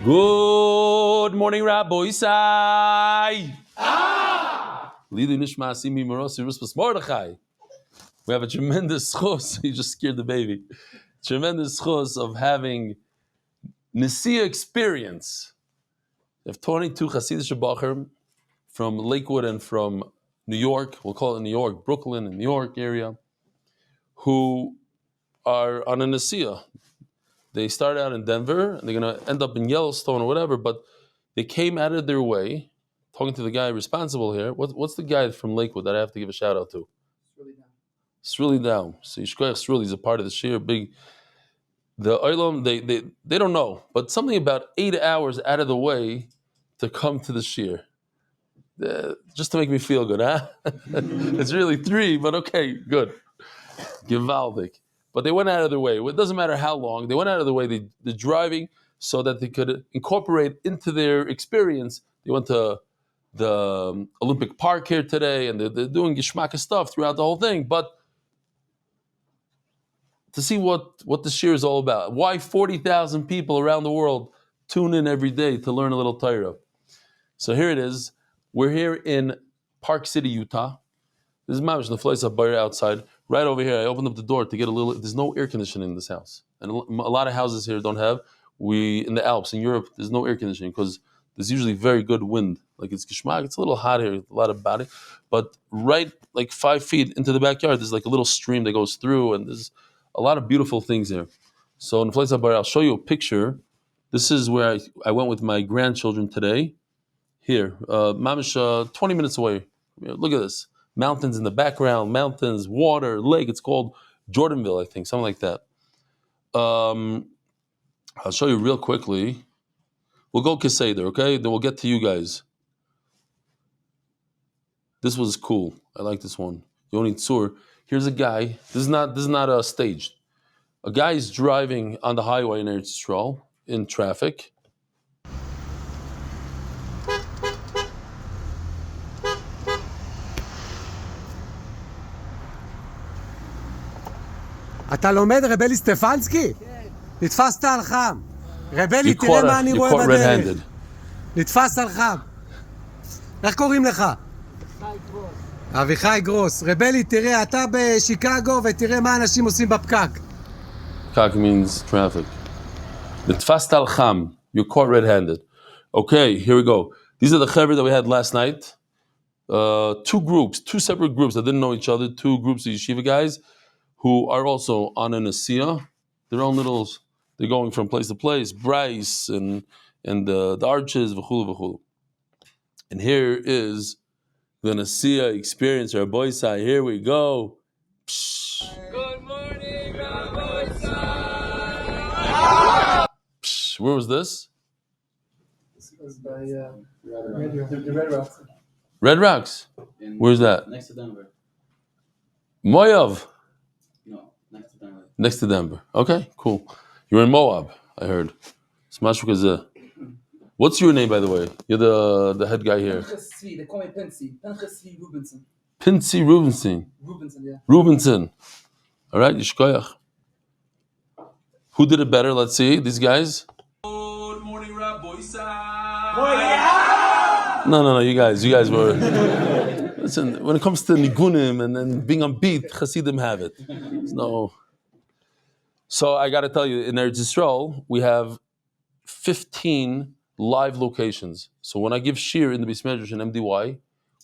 Good morning, Rabbi Isai. Lili Nishma Asimi Morosi Ruspas Mordechai. We have a tremendous chus. You just scared the baby. Tremendous chus of having Nisiya experience. We have 22 Hasidic Bacher from Lakewood and from New York. We'll call it New York, Brooklyn, and New York area, who are on a Nisiya. They started out in Denver, and they're going to end up in Yellowstone or whatever, but they came out of their way, talking to the guy responsible here. What's the guy from Lakewood that I have to give a shout out to? It's really down. So Yishkoyach Sruli is a part of the shir. Big. The Olam, they don't know, but something about 8 hours out of the way to come to the shir. Just to make me feel good, huh? It's really 3, but okay, good. Givaldik. But they went out of their way. It doesn't matter how long. They went out of their way. They're driving so that they could incorporate into their experience. They went to the Olympic Park here today, and they're doing Gishmaka stuff throughout the whole thing. But to see what the shir is all about. Why 40,000 people around the world tune in every day to learn a little Torah. So here it is. We're here in Park City, Utah. This is Mamish, the place up outside. Right over here, I opened up the door to get a little. There's no air conditioning in this house, and a lot of houses here don't have. In the Alps in Europe, there's no air conditioning because there's usually very good wind. Like it's Gishmak, it's a little hot here, a lot of body, but right like 5 feet into the backyard, there's like a little stream that goes through, and there's a lot of beautiful things here. So in the place I'll show you a picture. This is where I went with my grandchildren today. Here, Mamish, 20 minutes away. Look at this. Mountains in the background, mountains, water, lake. It's called Jordanville, I think, something like that. I'll show you real quickly. We'll go Keseder, okay? Then we'll get to you guys. This was cool. I like this one. Yoni Tzur. Here's a guy. This is not a staged. A guy is driving on the highway in Eretz Yisrael in traffic. אתה לומד רבלי סטפנסקי? נתפסת על חם. רבלי, תראה מה אני רואה בדרך. נתפסת על חם. איך קוראים לך? אביחי גרוס. רבלי, תראה, אתה בשיקגו ותראה מה אנשים עושים בפקק. פקק means traffic. נתפסת על חם. You're caught red-handed. Okay, here we go. These are the chaver that we had last night. 2 separate groups that didn't know each other. 2 groups of yeshiva guys who are also on an Asiya, their own littles. They're going from place to place, Bryce and the arches, v'chulu v'chulu. And here is the Asiya experience, Rabbi Isai. Here we go. Psh. Good morning, Rabbi Isai. Where was this? This was by the Red Rocks. Red Rocks? Where's that? Next to Denver. Moav. No, next to Denver. Next to Denver. Okay, cool. You're in Moab, I heard. What's your name, by the way? You're the head guy here. They call me Pincy. Pincy Rubinson. Pincy Rubinson. Rubinson, yeah. Rubinson. All right, Yishkoyach. Who did it better? Let's see. These guys. Good morning, Rabbi Isai. No. You guys were. Listen, when it comes to nigunim and then being on beat, Hasidim have it. No. So I got to tell you, in Eretz Yisrael, we have 15 live locations. So when I give shir in the Beis Medrash in MDY,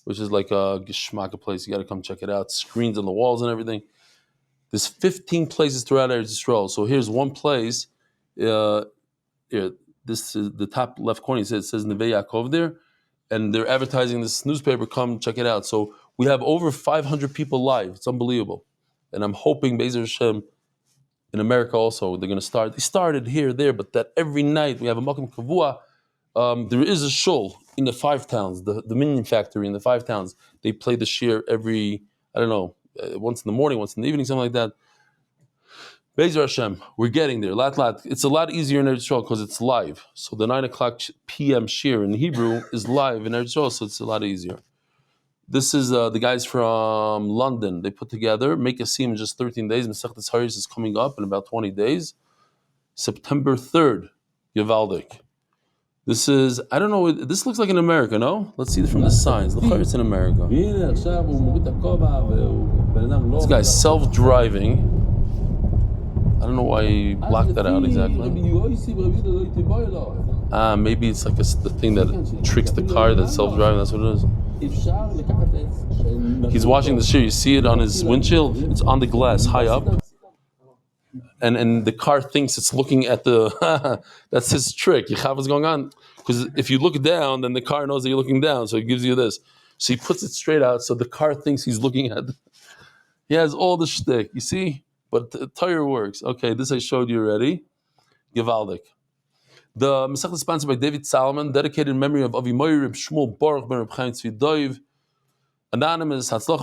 which is like a geshmaka place, you got to come check it out. Screens on the walls and everything. There's 15 places throughout Eretz Yisrael. So here's one place. Here, this is the top left corner. It says Neve Yaakov there, and they're advertising this newspaper. Come check it out. So we have over 500 people live. It's unbelievable, and I'm hoping Be'ezer Hashem in America also they're going to start. They started here, there, but that every night we have a makom kavua. There is a shul in the 5 towns, the Minion Factory in the 5 towns. They play the shir every, I don't know, once in the morning, once in the evening, something like that. Be'ezer Hashem, we're getting there. Lat. It's a lot easier in Eretz Yisrael because it's live. So the 9:00 p.m. shir in Hebrew is live in Eretz Yisrael, so it's a lot easier. This is the guys from London. They put together, make a seam in just 13 days. Masechtas Haris is coming up in about 20 days. September 3rd, Yavaldik. This is, I don't know, this looks like in America, no? Let's see it from the signs. Look how it's in America. This guy's self-driving. I don't know why he blocked that out exactly. Maybe it's like the thing that tricks the car that's self-driving, that's what it is. He's washing the shear. You see it on his windshield? It's on the glass, high up. And the car thinks it's looking at the... That's his trick. You have what's going on. Because if you look down, then the car knows that you're looking down, so it gives you this. So he puts it straight out, so the car thinks he's looking at... He has all the shtick, you see? But the tire works. Okay, this I showed you already. Givaldik. The Masech is sponsored by David Salomon, dedicated in memory of Avi Moir, Reb Shmuel Baruch ben Reb Chaim Tzvi Doiv. Anonymous, if you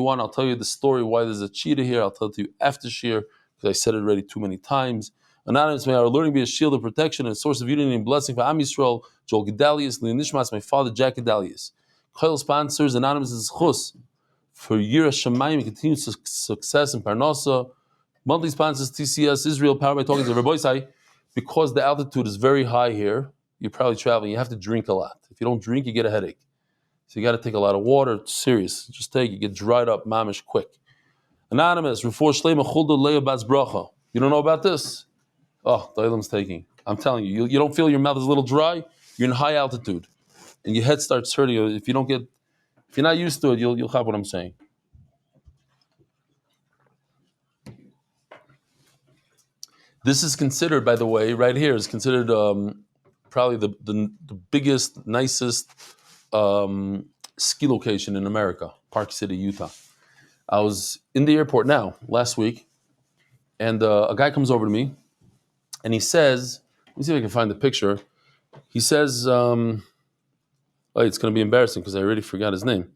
want, I'll tell you the story why there's a cheetah here. I'll tell it to you after Shir, because I said it already too many times. Anonymous, may our learning be a shield of protection and a source of unity and blessing for Am Yisrael, Joel Gedalius, Nishmas, my father, Jack Gedalius. Kyle sponsors Anonymous is Chus for Yira Shamayim, continued success in Parnasa. Monthly sponsors TCS Israel, powered by talking to Rabbi Isai. Because the altitude is very high here, you're probably traveling, you have to drink a lot. If you don't drink, you get a headache. So you got to take a lot of water. It's serious. Just take it. Get dried up, mamish, quick. Anonymous, Refor Shleima Chulda Leah Bas Bracha. You don't know about this? Oh, the Ilam's taking. I'm telling you, you don't feel your mouth is a little dry. You're in high altitude, and your head starts hurting. If you're not used to it, you'll have what I'm saying. This is considered, by the way, right here is considered probably the biggest, nicest ski location in America, Park City, Utah. I was in the airport last week, and a guy comes over to me, and he says, let me see if I can find the picture. He says, it's going to be embarrassing because I already forgot his name.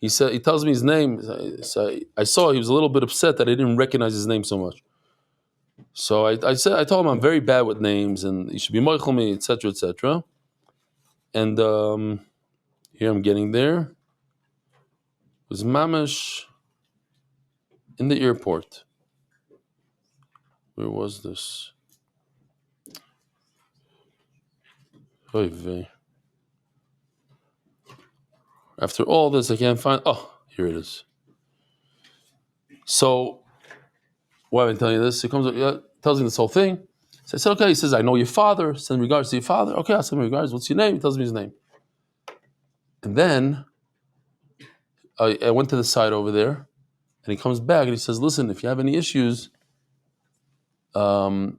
He tells me his name. So I saw he was a little bit upset that I didn't recognize his name so much. So I told him I'm very bad with names, and he should be moichel me, etc., etc. And here I'm getting there. It was mamash in the airport. Where was this? After all this, I can't find... Oh, here it is. So, why am I telling you this? He comes up, tells me this whole thing. So I said, okay. He says, I know your father. Send regards to your father. Okay, I'll send regards. What's your name? He tells me his name. And then I went to the side over there, and he comes back and he says, listen, if you have any issues, I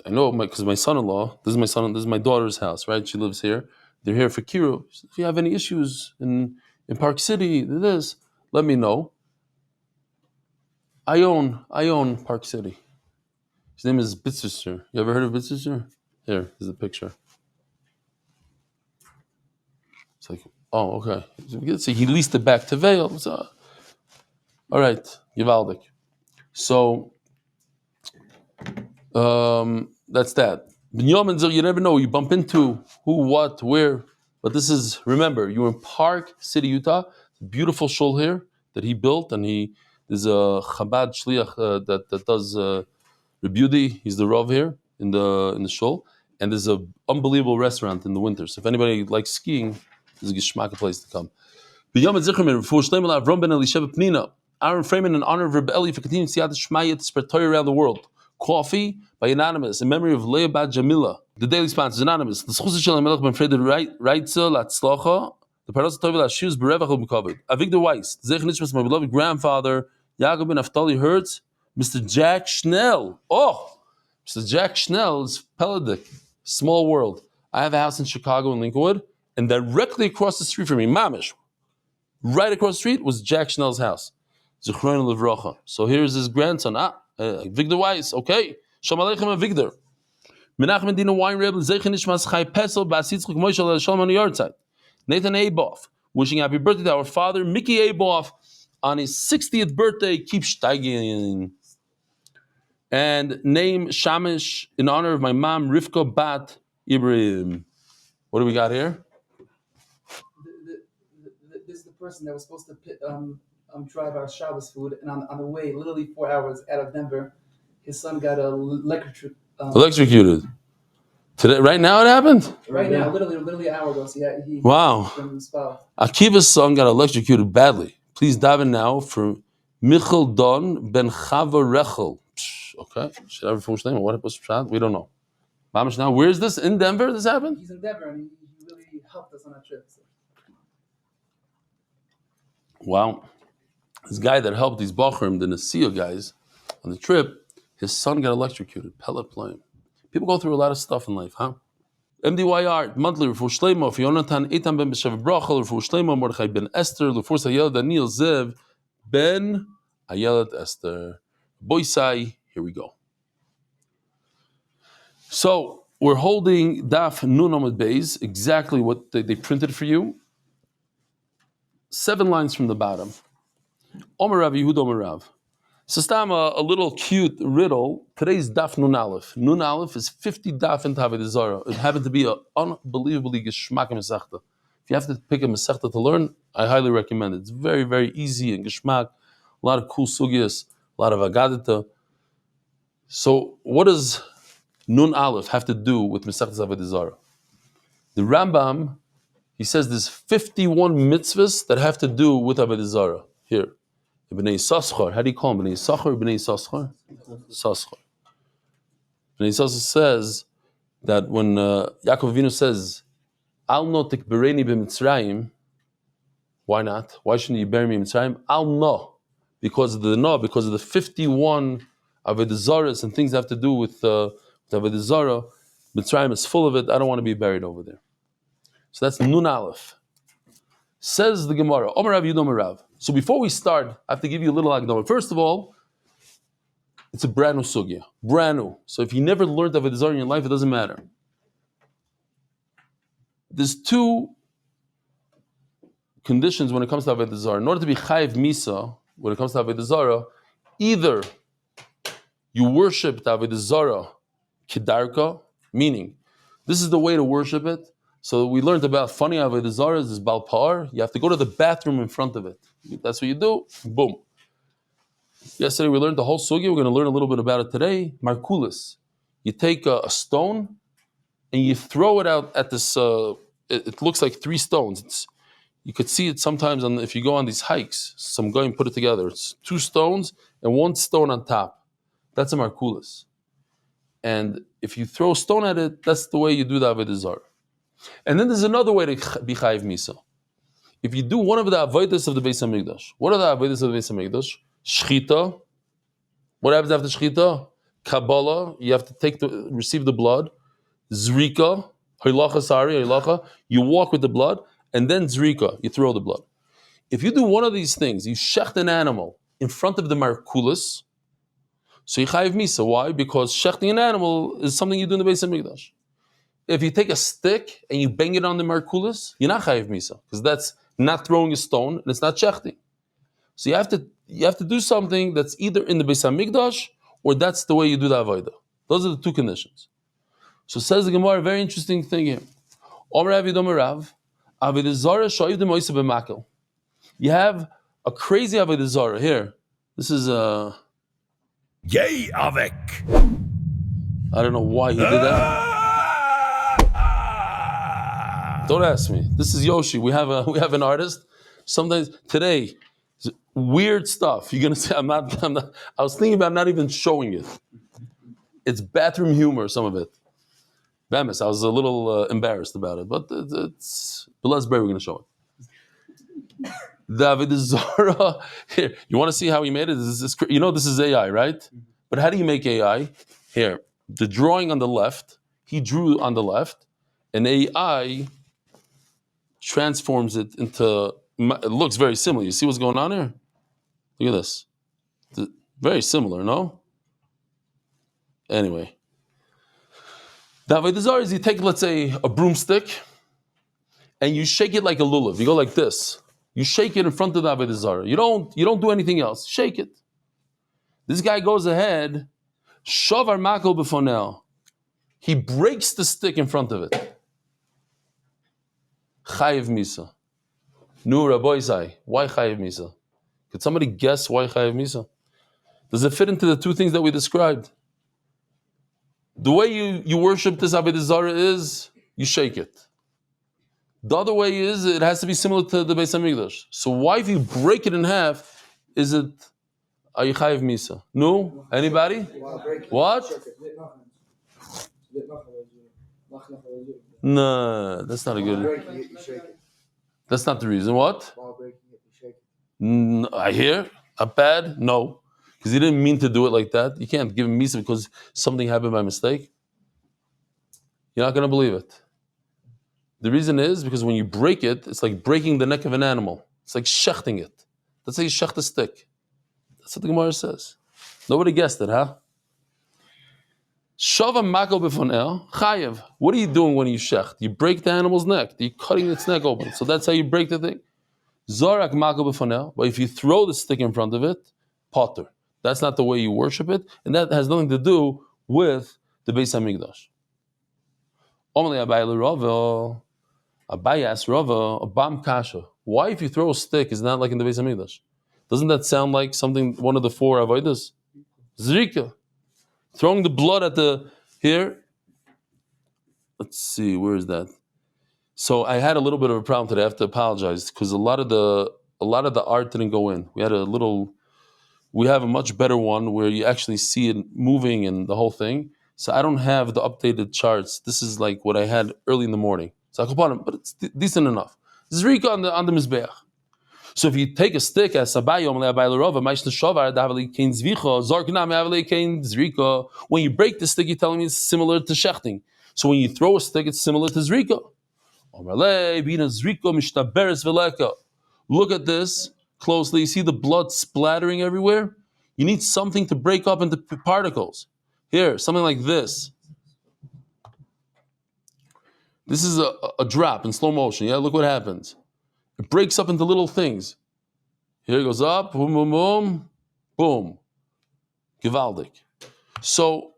know because my son-in-law, this is my daughter's house, right? She lives here. They're here for Kiru. If you have any issues in Park City, let me know. I own Park City. His name is Bitzister. You ever heard of Bitzister? Here is the picture. It's like, oh, okay. So he leased it back to Vail. So, all right, Givaldik. So that's that. You never know. You bump into who, what, where. But this is, remember, you're in Park City, Utah. Beautiful shul here that he built, and there's a Chabad shliach that does Rebudi. He's the Rav here in the shul, and there's an unbelievable restaurant in the winter. So if anybody likes skiing, there's a geshmaka place to come. Aaron Freeman in honor of Reb Eli for continuing Siyat Shmaya to spread Torah around the world. Coffee by Anonymous in memory of Leiba Jamila. The daily sponsor is Anonymous. The Schus Shalom Melech Ben Freder Reitzel Latzlocha. The Paras Tovil Ashuz Berevach will be covered. Avigdor Weiss. Zech Nishmas, my beloved grandfather Yaakov ben Naftali Hertz. Mr. Jack Schnell. Oh, Mr. Jack Schnell is Peladik. Small world. I have a house in Chicago in Lincolnwood, and directly across the street from me, Mamish, right across the street was Jack Schnell's house. Zichron Levrocha. So here's his grandson. Victor Weiss. Okay. Shalom Aleichem, Victor. Menachem Medina Wine Rebel. Zeichen Nishmas Chai Pesel Basitzchuk Moishal Shalom on the yard side. Nathan Aboff. Wishing happy birthday to our father, Mickey Aboff, on his 60th birthday. Keep steiging. And name Shamish in honor of my mom, Rivka Bat Ibrahim. What do we got here? This is the person that was supposed to drive our Shabbos food, and on the way, literally 4 hours out of Denver, his son got Electrocuted. Today, right now it happened? Right now, literally an hour ago. So yeah, he Wow. from the spell. Akiva's son got electrocuted badly. Please daven now for Michal Don ben Chava Rechel. Okay. Should I have a full name? What was Pshat? We don't know. Mamish now, where is this? In Denver this happened? He's in Denver and he really helped us on that trip. So. Wow. This guy that helped these Bachrim, the Nasiya guys, on the trip, his son got electrocuted, pellet flame. People go through a lot of stuff in life, huh? MDYR, monthly, Refu Shleimo, Fionatan, Eitan ben Beshev Brachel, Refu Shleimo, Mordechai ben Esther, Lefor Sayel, Daniel Zev, ben Ayelet Esther. Boisai, here we go. So, we're holding Daf Nun Amud Beis, exactly what they printed for you. 7 lines from the bottom. Omer Rav Yehuda Omer Rav. So, a little cute riddle. Today's Daf Nun Aleph. Nun Aleph is 50 Daf in Avodah Zarah. It happened to be an unbelievably geschmack Masechta. If you have to pick a Masechta to learn, I highly recommend it. It's very, very easy and geschmack. A lot of cool sugyas, a lot of agadita. So, what does Nun Aleph have to do with Masechta Avodah Zarah? The Rambam, he says there's 51 mitzvahs that have to do with Avodah Zarah. Here. B'nei Saschar. How do you call him? B'nei Sachar or B'nei Saschar? Saschar. B'nei Saschar says that when Yaakov Avinu says, Al no tikbereni b'mitzrayim, why not? Why shouldn't you bury me in Mitzrayim? Al no. Because of the 51 Avodah Zarahs and things that have to do with Avodah Zarah, Mitzrayim is full of it. I don't want to be buried over there. So that's Nun Aleph. Says the Gemara, Omer Rav Yehuda Omer Rav. So before we start, I have to give you a little akdama. First of all, it's a brand new sugya. Brand new. So if you never learned Avodah Zarah in your life, it doesn't matter. There's 2 conditions when it comes to Avodah Zarah. In order to be chayiv misa, when it comes to Avodah Zarah, either you worship the Avodah Zarah kedarka, meaning this is the way to worship it. So we learned about funny Avodah Zarah is balpar. You have to go to the bathroom in front of it. That's what you do. Boom. Yesterday we learned the whole sugya. We're going to learn a little bit about it today. Markulis. You take a stone and you throw it out at this. It looks like 3 stones. You could see it sometimes if you go on these hikes. Some guy put it together. It's 2 stones and 1 stone on top. That's a markulis. And if you throw a stone at it, that's the way you do the Avodah Zarah. And then there's another way to be chayiv misa. If you do one of the avodas of the Beis Hamikdash, what are the avodas of the Beis Hamikdash? Shchita. What happens after shchita? Kabbalah. You have to receive the blood. Zrika. Hilacha. You walk with the blood, and then zrika. You throw the blood. If you do one of these things, you shecht an animal in front of the markulis, so you chayiv misa. Why? Because shechting an animal is something you do in the Beis Hamikdash. If you take a stick and you bang it on the markulis, you're not chayiv misa, because that's not throwing a stone and it's not shechting. So you have to do something that's either in the Beis Hamikdash or that's the way you do the avodah. Those are the 2 conditions. So says the Gemara, a very interesting thing here. Omer Rav Yehuda Omer Rav, Avodah Zarah shoyiv de moisa b'makel. You have a crazy Avodah Zarah here. This is a Yay avec. I don't know why he did that. Don't ask me. This is Yoshi. We have an artist. Sometimes today, weird stuff. You're gonna say I'm not. I was thinking about not even showing it. It's bathroom humor. Some of it. Bemis. I was a little embarrassed about it, but it's. But let's we're gonna show it. Avodah Zarah. Here, you want to see how he made it? This is AI, right? But how do you make AI? Here, the drawing on the left. He drew on the left, and AI transforms it into. It looks very similar. You see what's going on here? Look at this. Very similar, no? Anyway. The Avodah Zarah is you take, let's say, a broomstick and you shake it like a lulav. You go like this. You shake it in front of the Avodah Zarah. You don't do anything else. Shake it. This guy goes ahead, shavar makel b'fonel. He breaks the stick in front of it. Chayiv misa. Nu Rabbi Zai. Why chayiv misa? Could somebody guess why chayiv misa? Does it fit into the 2 things that we described? The way you worship this Avodah Zarah is you shake it. The other way is it has to be similar to the Beis Hamikdash. So why, if you break it in half, is it Ayichayev Misa? No? Anybody? What? No, that's not a good. That's not the reason. What? I hear a bad no, because he didn't mean to do it like that. You can't give him Misa because something happened by mistake. You're not going to believe it. The reason is because when you break it, it's like breaking the neck of an animal. It's like shechting it. That's how you shecht a stick. That's what the Gemara says. Nobody guessed it, huh? Shava mako b'fonel chayev. What are you doing when you shecht? You break the animal's neck. You're cutting its neck open. So that's how you break the thing. Zorak mako b'fonel. But if you throw the stick in front of it, potter. That's not the way you worship it, and that has nothing to do with the Beis Hamikdash. Omli Abai l'Rava. Abai asked Rava, a bam kasha. Why, if you throw a stick, is not like in the Beis Hamikdash? Doesn't that sound like something, one of the four avodas? Zrika. Throwing the blood at the, here. Let's see, where is that? So I had a little bit of a problem today. I have to apologize because a lot of the art didn't go in. We have a much better one where you actually see it moving and the whole thing. So I don't have the updated charts. This is like what I had early in the morning. So I could put it, but it's decent enough. Zrika on the Mizbeach. So if you take a stick as when you break the stick, you're telling me it's similar to shechting. So when you throw a stick, it's similar to zrika. Look at this closely. You see the blood splattering everywhere? You need something to break up into particles. Here, something like this. This is a drop in slow motion. Yeah, look what happens. It breaks up into little things. Here it goes up, boom, boom, boom, boom. Gewaldig. So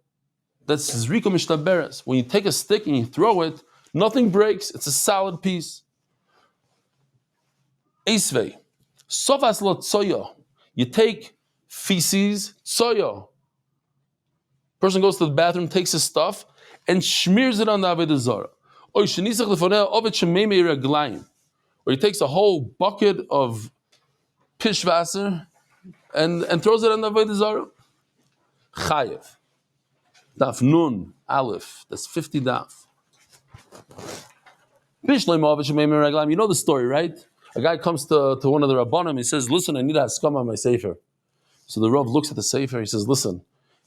that's zrika mishtaberes. When you take a stick and you throw it, nothing breaks. It's a solid piece. Eisvei. Sofas lo tsoyo. You take feces, tsoyo. Person goes to the bathroom, takes his stuff, and smears it on the Avodah Zarah. Or he takes a whole bucket of pishvasser and throws it on the Avodah Zarah. Chayev. Daf Nun Aleph. That's 50 daf. You know the story, right? A guy comes to one of the Rabbanim. He says, "Listen, I need a haskama on my sefer." So the Rav looks at the sefer. He says, "Listen,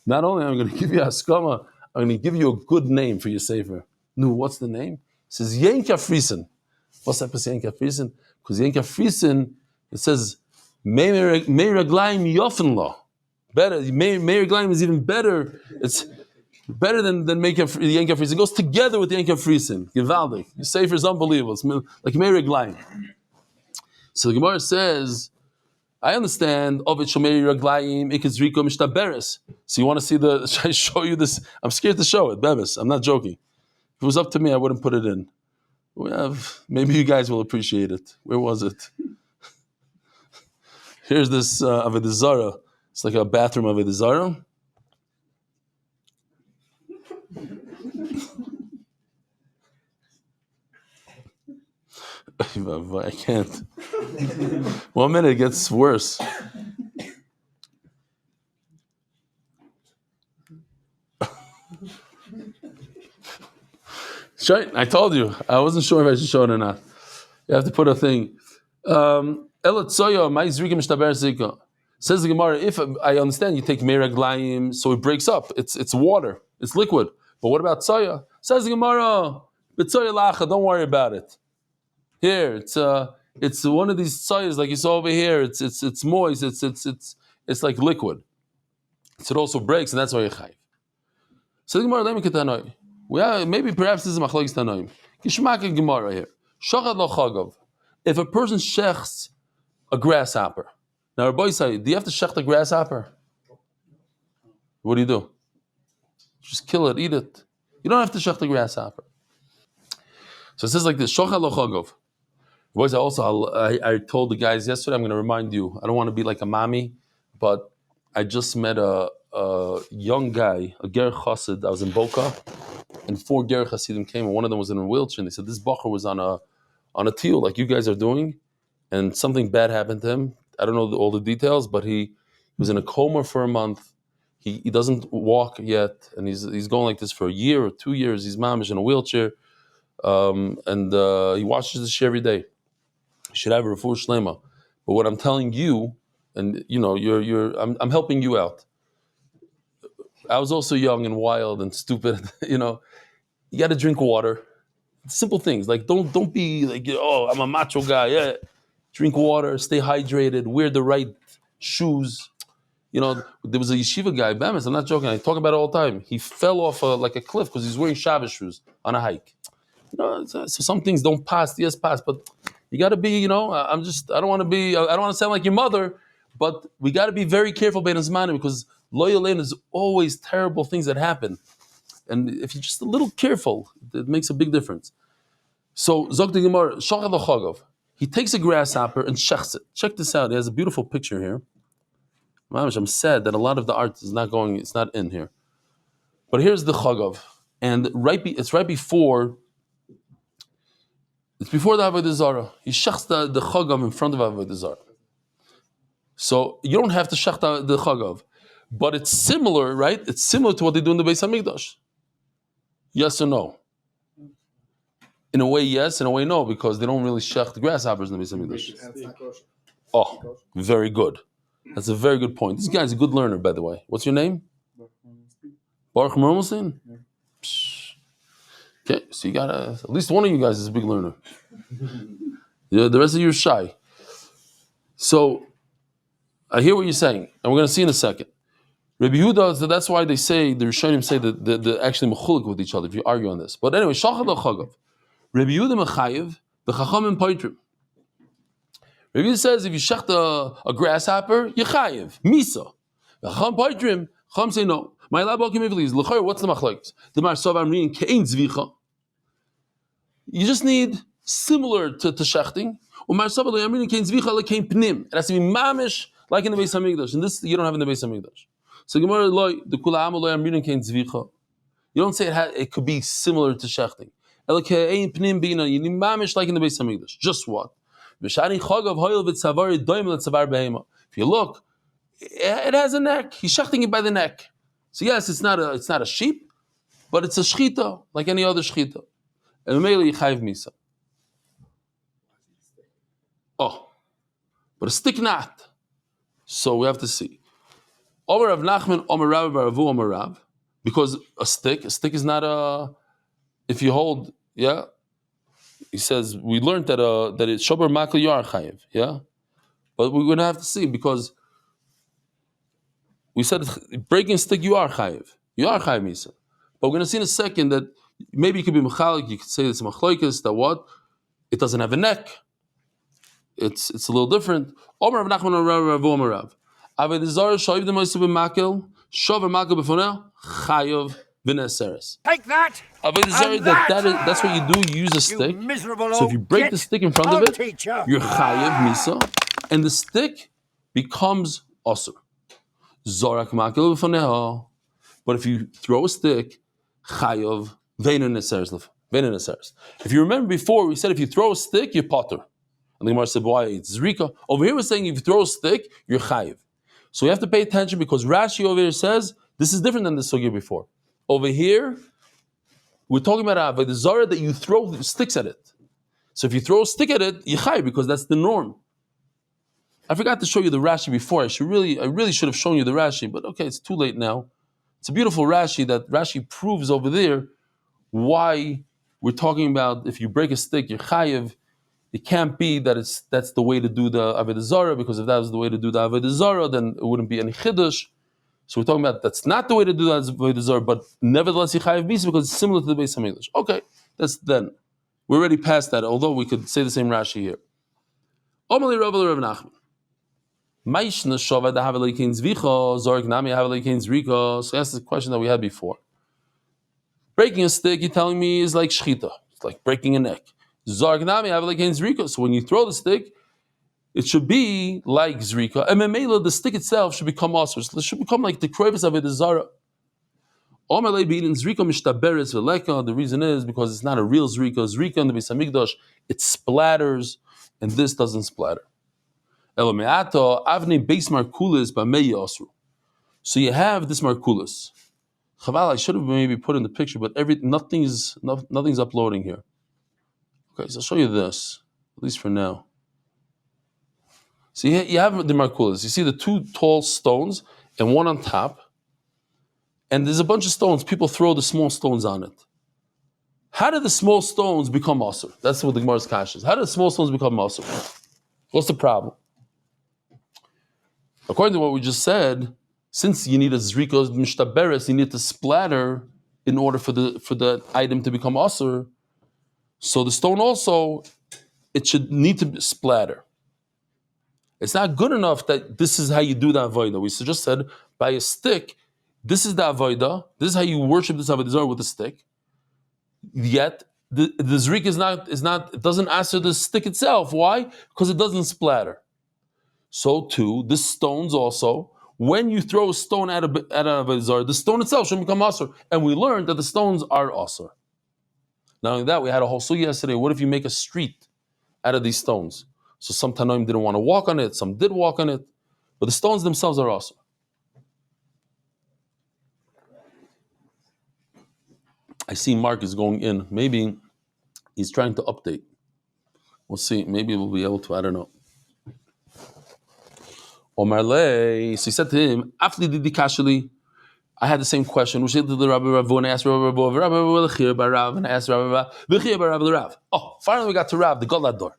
not only am I going to give you a haskama, I'm going to give you a good name for your sefer." No, what's the name? He says, Yenka Friesen. What's up with Yenka Friesen? Because Yenka Friesen, it says, Meir Raglaim Yofen Better. Meir Raglaim is even better. It's better than the Yenka Friesen. It goes together with the Yenka Friesen. Givaldik. Your sefer is unbelievable. It's like Meir Raglaim. So the Gemara says, I understand. Ovid Shomeri Raglaim Ikizriko Mishtaberes. So you want to see the? Should I show you this? I'm scared to show it, Bebes. I'm not joking. If it was up to me, I wouldn't put it in. Maybe you guys will appreciate it. Where was it? Here's this Avodah Zarah. It's like a bathroom Avodah Zarah. I can't. 1 minute, it gets worse. I told you. I wasn't sure if I should show it or not. You have to put a thing. Says the Gemara, if I understand, you take meraglayim, so it breaks up. It's water. It's liquid. But what about tsoya? Says the Gemara, b'tsoya lacha, don't worry about it. Here, it's one of these tsoyas like you saw over here. It's moist. It's like liquid. So it also breaks, and that's why you chayv. So the Gemara, let me get that. Well, maybe perhaps this is machlokes tanoim. Gishmak Gemara here. Shachad lo chagav. If a person shechts a grasshopper, now Rabbi say, do you have to shecht a grasshopper? What do? Just kill it, eat it. You don't have to shecht a grasshopper. So it says like this: Shachad lo chagav. Rabbi also, I told the guys yesterday. I'm going to remind you. I don't want to be like a mommy, but I just met a young guy, a ger chassid. I was in Boca, and 4 ger chassidim came, and one of them was in a wheelchair. And they said this bacher was on a teal like you guys are doing, and something bad happened to him. I don't know all the details, but he was in a coma for a month. He doesn't walk yet, and he's going like this for a year or 2 years. His mom is in a wheelchair, and he watches this every day. He should have a refuah shlema. But what I'm telling you, and I'm helping you out. I was also young and wild and stupid. You got to drink water. Simple things like don't be like, oh, I'm a macho guy. Yeah, drink water, stay hydrated, wear the right shoes. There was a yeshiva guy, Bemis, I'm not joking, I talk about it all the time. He fell off like a cliff because he's wearing Shabbos shoes on a hike. So some things don't pass, yes, pass, but you got to be, I don't want to sound like your mother, but we got to be very careful bein hazmanim because loyal lane is always terrible things that happen. And if you're just a little careful, it makes a big difference. So, Zog the Gemara, Shachar l'chagav. He takes a grasshopper and shechs it. Check this out. He has a beautiful picture here. I'm sad that a lot of the art is not going, it's not in here. But here's the chagav. And it's right before the Avodah Zarah. He shechs the chagav in front of Avodah Zarah. So, you don't have to shech the chagav. But it's similar, right? It's similar to what they do in the Beis HaMikdash. Yes or no? In a way, yes. In a way, no, because they don't really shech the grasshoppers in the Beis HaMikdash. Oh, very good. That's a very good point. This guy's a good learner, by the way. What's your name? Baruch Mermelstein? Okay, so you got at least one of you guys is a big learner. The rest of you are shy. So, I hear what you're saying, and we're going to see in a second. Rabbi Yehuda, so that's why they say, the Rishonim say that they're actually mechulik with each other if you argue on this. But anyway, Shachar l'chagav. Rabbi Yehuda mechayev, the chachamim poitrim. Rabbi Yehuda says if you shecht a grasshopper, you chayev, misa. The chacham poitrim, chacham say no. My labo kimivlis, l'chayr, what's the machlokes? The marsav amrin kein zvicha. You just need similar to shechting. Umarsav amrin kein zvicha lekein pnim. It has to be mamish like in the Beis HaMikdash, and this you don't have in the Beis HaMikdash. So Gemara the kula amo lo amrin kein zvicha. You don't say it could be similar to shechting. Elkein pnim bina. You need mamish like in the Beis HaMikdash. Just what? If you look, it has a neck. He's shechting it by the neck. So yes, it's not a sheep, but it's a shchita like any other shchita. And mainly chayiv misa. Oh, but a stick not. So we have to see. Omer Rav Nachman, Omer Rav Baravu, Omer Rav, because a stick is not a. If you hold, yeah. He says we learned that it's shober makal yar chayiv, yeah. But we're going to have to see because we said breaking a stick you are chayiv misa. But we're going to see in a second that maybe you could be mechalik. You could say it's machlokes that what it doesn't have a neck. It's a little different. Omer Rav Nachman Rav Omer Rav. Avodah Zarah shayiv the moisav b'makel shover makel b'fonel chayiv. Take that! That's what you do. You use a stick. So if you break the stick in front of it, you're chayev misa, and the stick becomes osur. Zorak makil v'faneha. But if you throw a stick, chayev veinu neseres. If you remember before, we said if you throw a stick, you're potter. And the Gemara said, why? It's zrika. Over here we're saying if you throw a stick, you're chayev. So we have to pay attention because Rashi over here says this is different than the sugya before. Over here, we're talking about Avodah Zarah that you throw sticks at it. So if you throw a stick at it, you chai because that's the norm. I forgot to show you the Rashi before. I really should have shown you the Rashi, but okay, it's too late now. It's a beautiful Rashi that Rashi proves over there why we're talking about if you break a stick, you're chayiv. It can't be that that's the way to do the Avodah Zarah, because if that was the way to do the Avodah Zarah, then it wouldn't be any chiddush. So we're talking about that's not the way to do that Avodah Zarah, but nevertheless you chayiv misa because it's similar to the Beis HaMikdash. Okay, that's then. We're already past that, although we could say the same Rashi here. Omali Rav Nachman. Maishna shova da havelekin zvicha, zorg nami havelekin zrika. So that's the question that we had before. Breaking a stick, you're telling me, is like shchita. It's like breaking a neck. Zorg nami havelekin zrika. So when you throw the stick, it should be like Zrika. And Memela, the stick itself should become also. It should become like the Krevis of Avodah Zarah. The reason is because it's not a real Zrika. Zrika in the Beis Hamikdash, it splatters, and this doesn't splatter. So you have this Markulis. Chaval, I should have maybe put in the picture, but nothing's uploading here. Okay, so I'll show you this, at least for now. So you have the Markulis. You see the two tall stones and one on top, and there's a bunch of stones. People throw the small stones on it. How did the small stones become Asr? That's what the Gemara's kash is. How did the small stones become Asr? What's the problem? According to what we just said, since you need a Zrika Mishtaberes, you need to splatter in order for the item to become Asr. So the stone also, it should need to splatter. It's not good enough that this is how you do the Avodah. We just said, by a stick, this is the Avodah, this is how you worship this Avodah Zarah with a stick. Yet, the Zrik is not, it doesn't answer the stick itself. Why? Because it doesn't splatter. So too, the stones also, when you throw a stone at Avodah Zarah, the stone itself should become Asr. And we learned that the stones are Asr. Not only that, we had a whole sugi yesterday. What if you make a street out of these stones? So some Tanoim didn't want to walk on it, some did walk on it, but the stones themselves are Asr. I see Mark is going in. Maybe he's trying to update. We'll see. Maybe we'll be able to. I don't know. Omar Lei. So he said to him, Afli didi kashali. I had the same question. Which did the Rabbi Rav and I asked Rabbi Rav and I asked Rabbi Rav. Oh, finally we got to Rav, the Golador.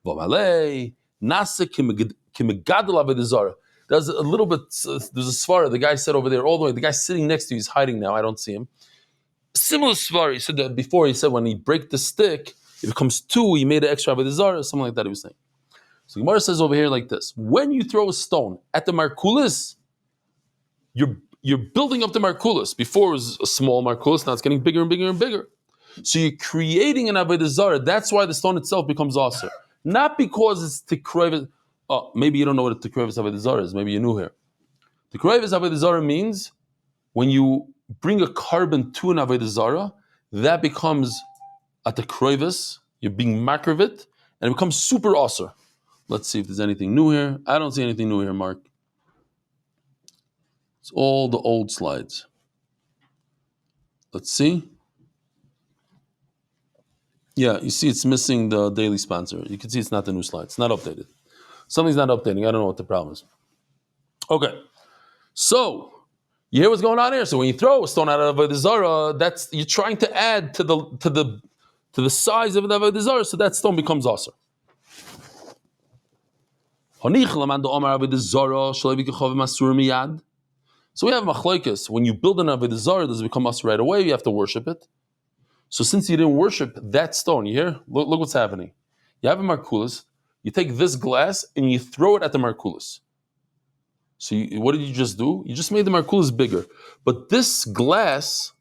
Omar Lei. Nasa kimegadol Avodah Zarah. There's a little bit. There's a svara. The guy said over there all the way. The guy sitting next to you is hiding now. I don't see him. Similar svar, he said that before. He said when he break the stick, it becomes two. He made an extra Avodah Zarah, something like that. He was saying. So Gemara says over here like this: when you throw a stone at the Markulis, you're building up the Markulis. Before it was a small Markulis, now it's getting bigger and bigger and bigger. So you're creating an Avodah Zarah. That's why the stone itself becomes Aser, not because it's Tikrevis. Oh, maybe you don't know what a Tikrevis Avodah Zarah is. Maybe you're new here. Tikrevis Avodah Zarah means when you bring a carbon to an Avodah Zarah, that becomes at the kroivis, you're being makravit, and it becomes super aser. Let's see if there's anything new here. I don't see anything new here, Mark. It's all the old slides. Let's see. Yeah, you see it's missing the daily sponsor. You can see it's not the new slide. It's not updated. Something's not updating. I don't know what the problem is. Okay. So, you hear what's going on here? So when you throw a stone out of Avodah Zarah, that's you're trying to add to the size of the Avodah Zarah, so that stone becomes Aser. So we have machlokes. When you build an Avodah Zarah, does it become Aser right away? You have to worship it. So since you didn't worship that stone, you hear? Look what's happening. You have a Markulis, you take this glass and you throw it at the Markulis. So what did you just do? You just made the Markulis bigger. But this glass,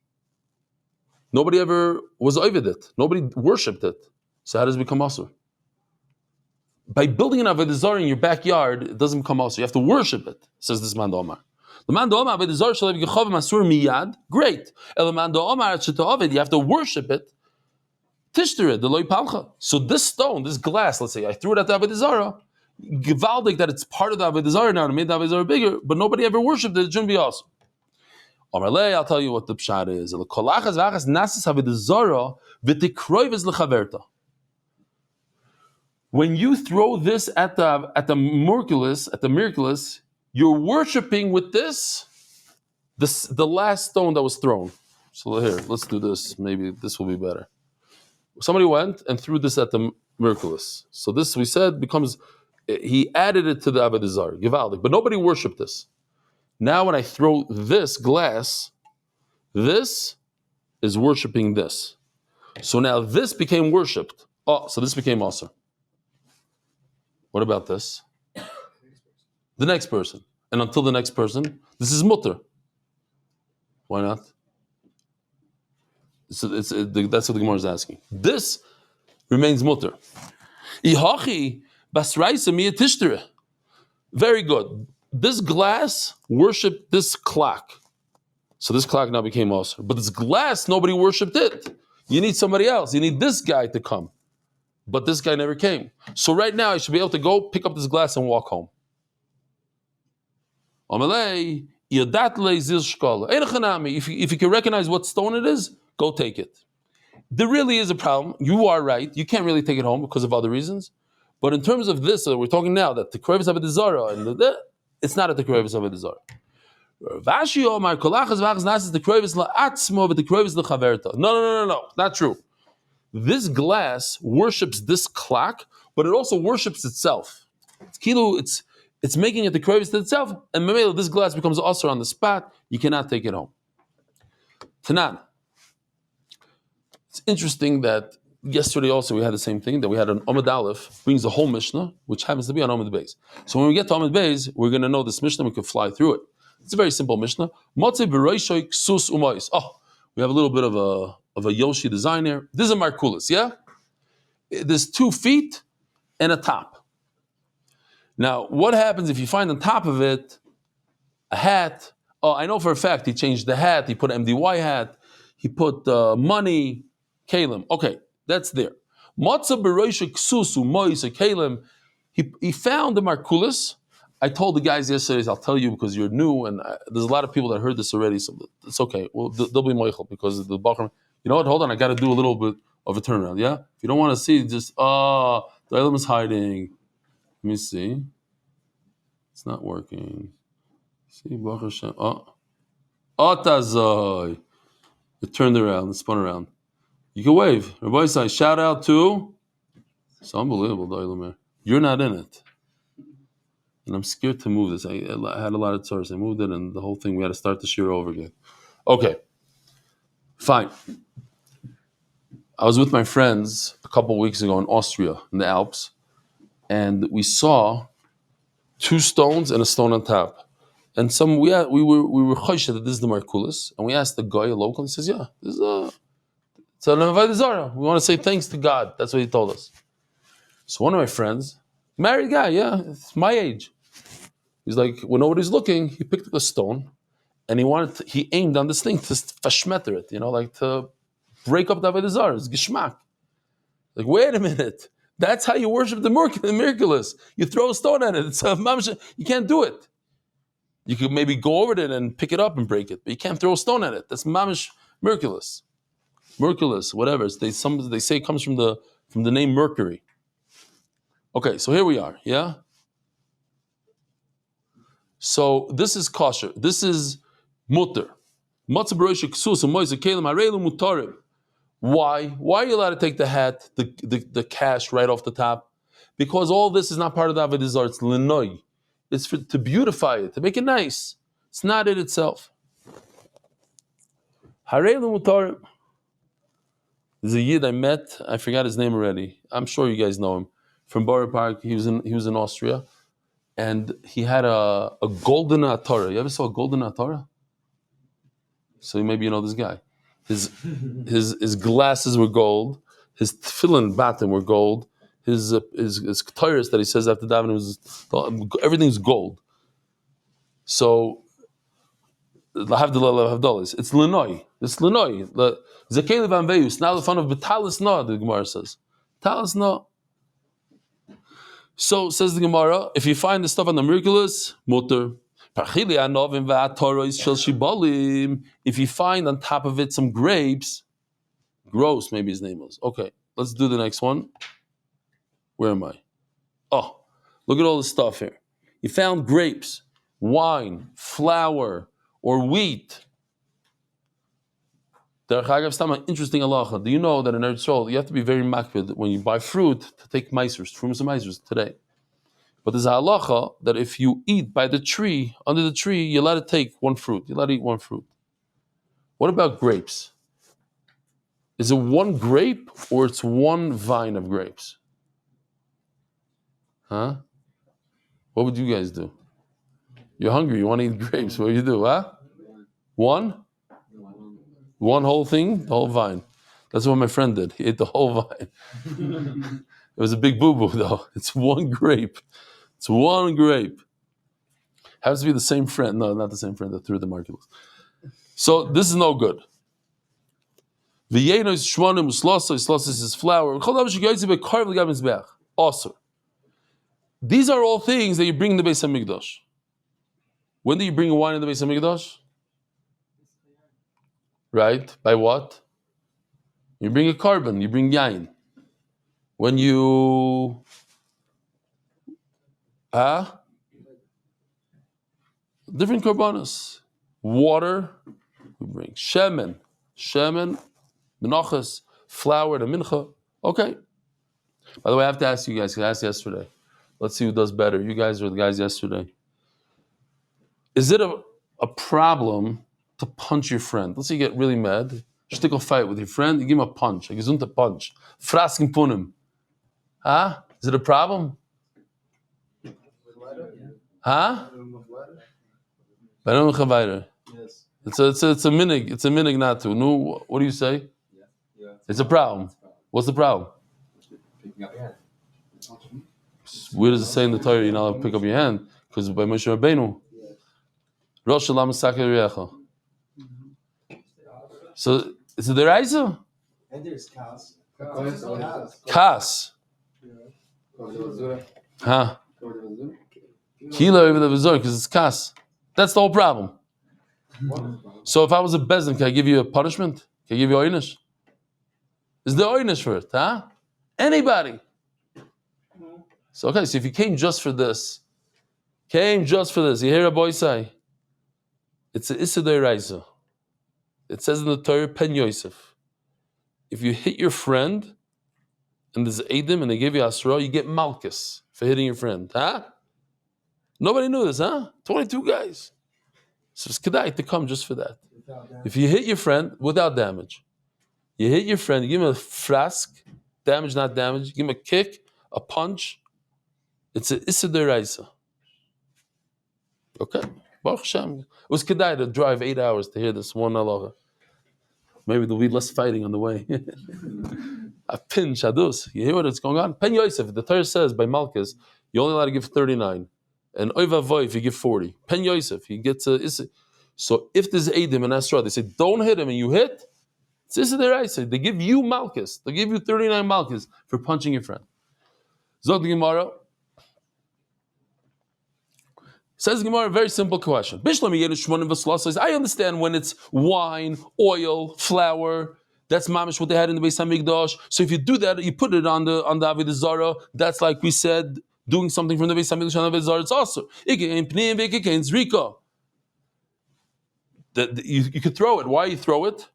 nobody ever was oived it. Nobody worshipped it. So how does it become Asur? By building an Avodah Zarah in your backyard, it doesn't become Asur. You have to worship it, says this man Omar. The man Omar, Avodah Zarah shall have Yechav Masur miyad. Great. El man Omar Shetavid, you have to worship it. Tishtere, the loy palcha. So this stone, this glass, let's say, I threw it at the Avodah Zarah. Givaldik that it's part of the Avodah Zarah now, and made the Avodah Zarah bigger, but nobody ever worshipped it. It shouldn't be awesome. I'll tell you what the pshat is. When you throw this at the miraculous, you're worshiping with this the last stone that was thrown. So here, let's do this. Maybe this will be better. Somebody went and threw this at the miraculous. So this, we said, becomes, he added it to the Avodah Zarah, Givaldik, but nobody worshipped this. Now when I throw this glass, this is worshiping this. So now this became worshipped. Oh, so this became Asr. What about this? The next person. And until the next person, this is mutter. Why not? That's what the Gemara is asking. This remains mutter. Ihachi Basraisa miya tishtira. Very good. This glass worshipped this clock. So this clock now became also. But this glass, nobody worshipped it. You need somebody else. You need this guy to come. But this guy never came. So right now, I should be able to go pick up this glass and walk home. If you can recognize what stone it is, go take it. There really is a problem. You are right. You can't really take it home because of other reasons. But in terms of this, we're talking now that the Krovis Avodah Zarah, and it's not at the Krovis Avodah Zarah. Vashi Omar Kolachas Vachas Nasis the Krovis la'atzmo, but the Krovis l'chaverta. No, not true. This glass worships this clock, but it also worships itself. It's making it the Krovis to itself, and maybe this glass becomes also on the spot. You cannot take it home. Tanan. It's interesting that yesterday also we had the same thing, that we had an Amud Aleph, brings the whole Mishnah, which happens to be on Amud Beis. So when we get to Amud Beis, we're going to know this Mishnah, we can fly through it. It's a very simple Mishnah. Oh, we have a little bit of a Yoshi design here. This is a Markulis, yeah? There's 2 feet and a top. Now, what happens if you find on top of it a hat? Oh, I know for a fact he changed the hat, he put an MDY hat, he put money, Kalim. Okay, that's there. He found the Markulis. I told the guys yesterday, I'll tell you because you're new, and there's a lot of people that heard this already, so it's okay. Well, they'll be moichel because the Bachram. You know what? Hold on, I got to do a little bit of a turnaround. Yeah, if you don't want to see, just the Eilim is hiding. Let me see. It's not working. See, Baruch Hashem. Tazoi. It turned around, it spun around. You can wave. Rabbi say, shout out to. It's unbelievable, the Eilim. You're not in it. And I'm scared to move this. I had a lot of tzaras. I moved it, and the whole thing, we had to start the shir over again. Okay, fine. I was with my friends a couple of weeks ago in Austria, in the Alps, and we saw 2 stones and a stone on top. And we were chosh that this is the Markulis, and we asked the guy, a local, he says, yeah, this is it's an Avodah Zarah. We want to say thanks to God. That's what he told us. So one of my friends, married guy, yeah, it's my age. He's like, when nobody's looking, he picked up a stone, and he aimed on this thing to fashmeter it, like to break up the Avodah Zarah. It's geschmack. Like, wait a minute, that's how you worship the miraculous. You throw a stone at it. It's you can't do it. You could maybe go over it and pick it up and break it, but you can't throw a stone at it. That's mamish miraculous, whatever. They say it comes from the name Mercury. Okay, so here we are. Yeah. So this is kosher. This is mutter. Why? Why are you allowed to take the hat, the cash right off the top? Because all this is not part of the Avodah Zarah. It's linoi. It's to beautify it, to make it nice. It's not it itself. There's a yid I met. I forgot his name already. I'm sure you guys know him from Borough Park. He was in Austria. And he had a golden Torah. You ever saw a golden Torah? So maybe you know this guy. His glasses were gold. His tefillin batim were gold. His Torahs that he says after davening everything's gold. So it's linoi. It's linoi. Zakeli vanveus. Now the fun of betalis na. The Gemara says talis na. So says the Gemara, if you find the stuff on the miraculous, mutter. If you find on top of it some grapes, gross, maybe his name was. Okay, let's do the next one. Where am I? Oh, look at all this stuff here. You found grapes, wine, flour, or wheat. Interesting halacha. Do you know that in Eretz Yisrael you have to be very makpid when you buy fruit to take meisers, fruits and meisers today? But there's a halacha that if you eat by the tree, under the tree, you're allowed to take one fruit. You're allowed to eat one fruit. What about grapes? Is it one grape or it's one vine of grapes? Huh? What would you guys do? You're hungry, you want to eat grapes. What do you do, huh? One? One whole thing? The whole vine. That's what my friend did. He ate the whole vine. It was a big boo-boo though. It's one grape. It's one grape. Has to be the same friend. No, not the same friend that threw the marculus. So this is no good. V'yenos shmonim uslosos is flour. Also, these are all things that you bring in the Beis Hamikdash. When do you bring wine in the Beis Hamikdash? Right? By what? You bring a carbon. You bring yain. When you different korbanos. Water. We bring shemen, menachas, flour, the mincha. Okay. By the way, I have to ask you guys, because I asked yesterday. Let's see who does better. You guys or the guys yesterday. Is it a problem to punch your friend? Let's say you get really mad. Shtickle fight with your friend, you give him a punch, a gesunte punch. Frasken punim. Is it a problem? Yes. It's a minig. It's a minig not to. No, what do you say? Yeah. It's a problem. What's the problem? Picking up your hand. Where does it say in the Torah you're not allowed to pick up your hand? Because by Moshe Rabbeinu, Rosh Hashanah Sakeh Re'echa. So is it the Reisa? And there's cows. Kas. Kilo over the Vizor, because it's Kas. That's the whole problem. So if I was a Bezdin, can I give you a punishment? Can I give you Oynish? Is there Oynish for it? Anybody. So okay, so if you came just for this, you hear a boy say, it's a Issa Deiraisa. It says in the Torah, Pen Yosef. If you hit your friend, and there's Eidim, and they give you Asra, you get Malchus for hitting your friend. Nobody knew this, 22 guys. So it's Kedai to come just for that. If you hit your friend without damage, you hit your friend, you give him a frask, damage, not damage, you give him a kick, a punch, it's a Issa Deiraisa. Okay. Baruch Hashem. It was Kedai to drive 8 hours to hear this one halacha. Maybe there'll be less fighting on the way. A pin shadus. You hear what is going on? Pen Yosef. The Torah says by Malchus, you're only allowed to give 39. And Oiva Voif, you give 40. Pen Yosef, he gets a Issa. So if there's Eidim and Asra, they say, don't hit him, and you hit, it's Issa Deiraisa. They give you Malchus. They give you 39 Malchus for punching your friend. Zog the Gemara. Says the Gemara, a very simple question. I understand when it's wine, oil, flour. That's mamish what they had in the Beis Hamikdash. So if you do that, you put it on the Avodah Zarah. That's like we said, doing something from the Beis Hamikdash on Avodah Zarah. It's also you could throw it. Why you throw it?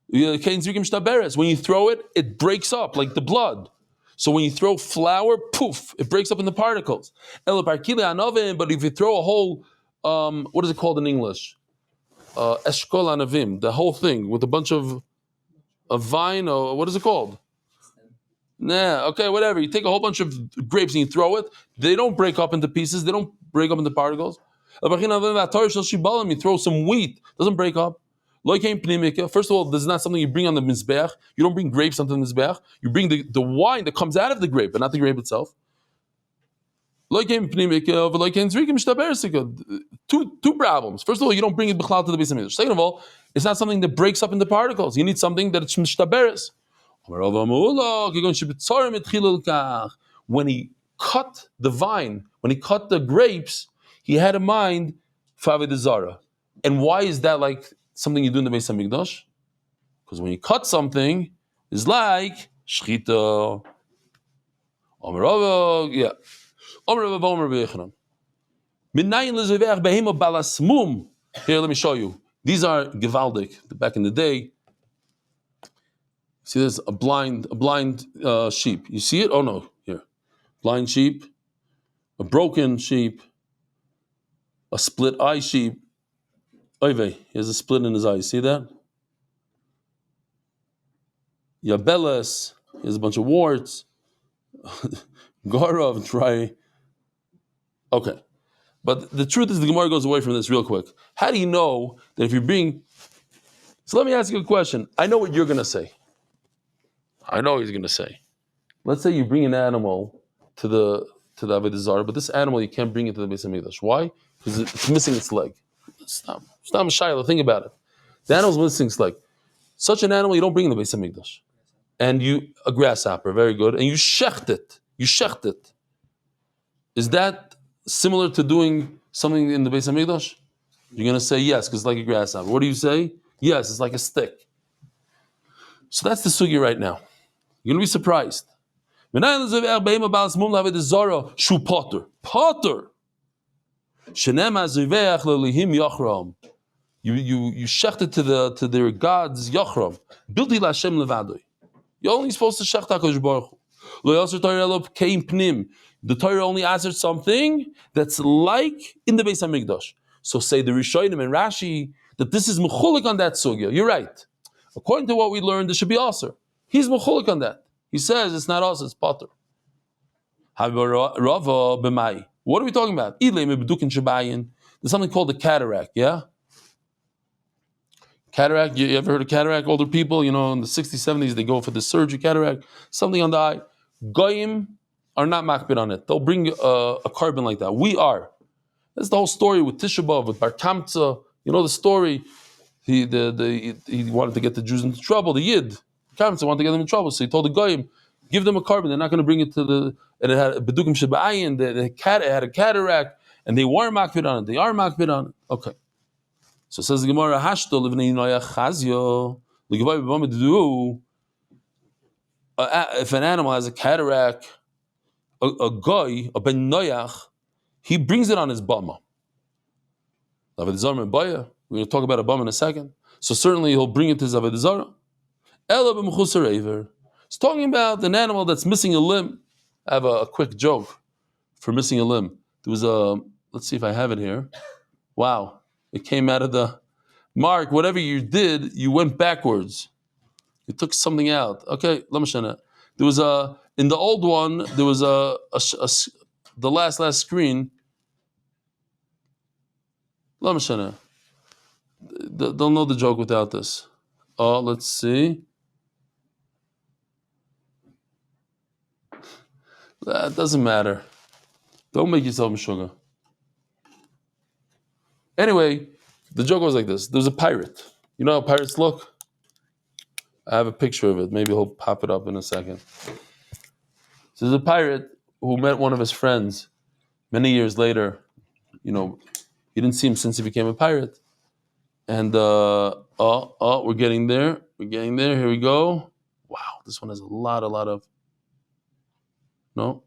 When you throw it, it breaks up like the blood. So when you throw flour, poof, it breaks up into particles. But if you throw a whole, what is it called in English? Eshkol anavim, the whole thing with a bunch of a vine, or what is it called? Okay, whatever. You take a whole bunch of grapes and you throw it. They don't break up into pieces. They don't break up into particles. You throw some wheat, doesn't break up. First of all, this is not something you bring on the mizbeach. You don't bring grapes onto the mizbeach. You bring the wine that comes out of the grape, but not the grape itself. Two problems. First of all, you don't bring it b'chlal to the Beis Hamikdash. Second of all, it's not something that breaks up into particles. You need something that it's mishtaberes. When he cut the vine, when he cut the grapes, he had in mind Avodah Zarah. And why is that like something you do in the Beis Hamikdash? Because when you cut something, it's like shchita. Yeah. Here, let me show you. These are gewaldik. Back in the day, see, there's a blind sheep. You see it? Oh no, here, blind sheep, a broken sheep, a split eye sheep. Oive, he has a split in his eye. See that? Yabeles, he has a bunch of warts. Garov, try. Okay. But the truth is the Gemara goes away from this real quick. How do you know that if you're being... So let me ask you a question. I know what you're going to say. I know what he's going to say. let's say you bring an animal to the Avodah Zarah, but this animal you can't bring it to the Beis Hamikdash. Why? Because it's missing its leg. Stop Shayla, think about it. The animal's missing its leg. Such an animal you don't bring in the Beis Hamikdash. And a grasshopper, very good, and you shecht it. Is that similar to doing something in the Beis Hamikdash? You're going to say yes, because it's like a grasshopper. What do you say? Yes, it's like a stick. So that's the sugi right now. You're going to be surprised. Potter. You shechted to their gods Yachram. Bilti Lashem Levadoi. You're only supposed to shech HaKadosh Baruch Hu. The Torah only answered something that's like in the Beis Hamikdash. So say the Rishonim and Rashi that this is mechulik on that sugya. You're right. According to what we learned, this should be aser. He's mechulik on that. He says it's not aser, it's potter. Rava b'mai. What are we talking about? There's something called the cataract. Yeah. Cataract, you ever heard of cataract? Older people, in the 60s, 70s, they go for the surgery, cataract, something on the eye. Goyim are not makbid on it. They'll bring a carbon like that. We are. That's the whole story with Tisha B'Av, with Bar Kamtza. You know the story. He wanted to get the Jews into trouble, the Yid. Kamtza wanted to get them in trouble, so he told the Goyim, give them a carbon. They're not going to bring it to the... And it had Bedukim Sheba'ayin, it had a cataract, and they were makbid on it. They are makbid on it. Okay. So it says the Gemara, Hashto livnei noyach chazio, if an animal has a cataract, a guy, a ben noyach, he brings it on his bama. Avodah Zarah baya. We're going to talk about a bama in a second. So certainly he'll bring it to his Avodah Zarah. Ela b'mechuser eiver. It's talking about an animal that's missing a limb. I have a quick joke for missing a limb. There was let's see if I have it here. Wow. It came out of the mark. Whatever you did, you went backwards. You took something out. Okay, lamashana. There was in the old one. There was the last screen. Lamashana. They'll know the joke without this. Oh, let's see. That doesn't matter. Don't make yourself mishuga. Anyway, the joke was like this. There's a pirate. You know how pirates look? I have a picture of it. Maybe he'll pop it up in a second. So there's a pirate who met one of his friends many years later. He didn't see him since he became a pirate. And we're getting there. Here we go. Wow, this one has a lot of. No.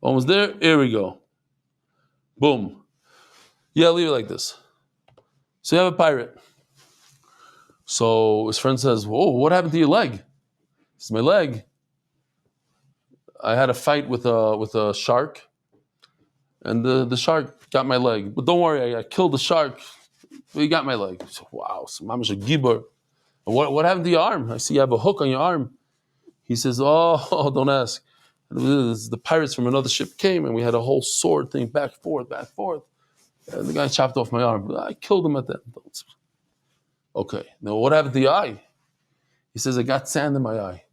Almost there. Here we go. Boom. Yeah, leave it like this. So you have a pirate. So his friend says, "Whoa, what happened to your leg?" He says, "My leg. I had a fight with a shark, and the shark got my leg. But don't worry, I killed the shark. But he got my leg." He said, "Wow, so mamash a gibor. What happened to your arm? I see you have a hook on your arm." He says, "Oh, don't ask. The pirates from another ship came, and we had a whole sword thing, back, forth. And the guy chopped off my arm. I killed him at that." Okay, now what happened to your eye? He says, "I got sand in my eye."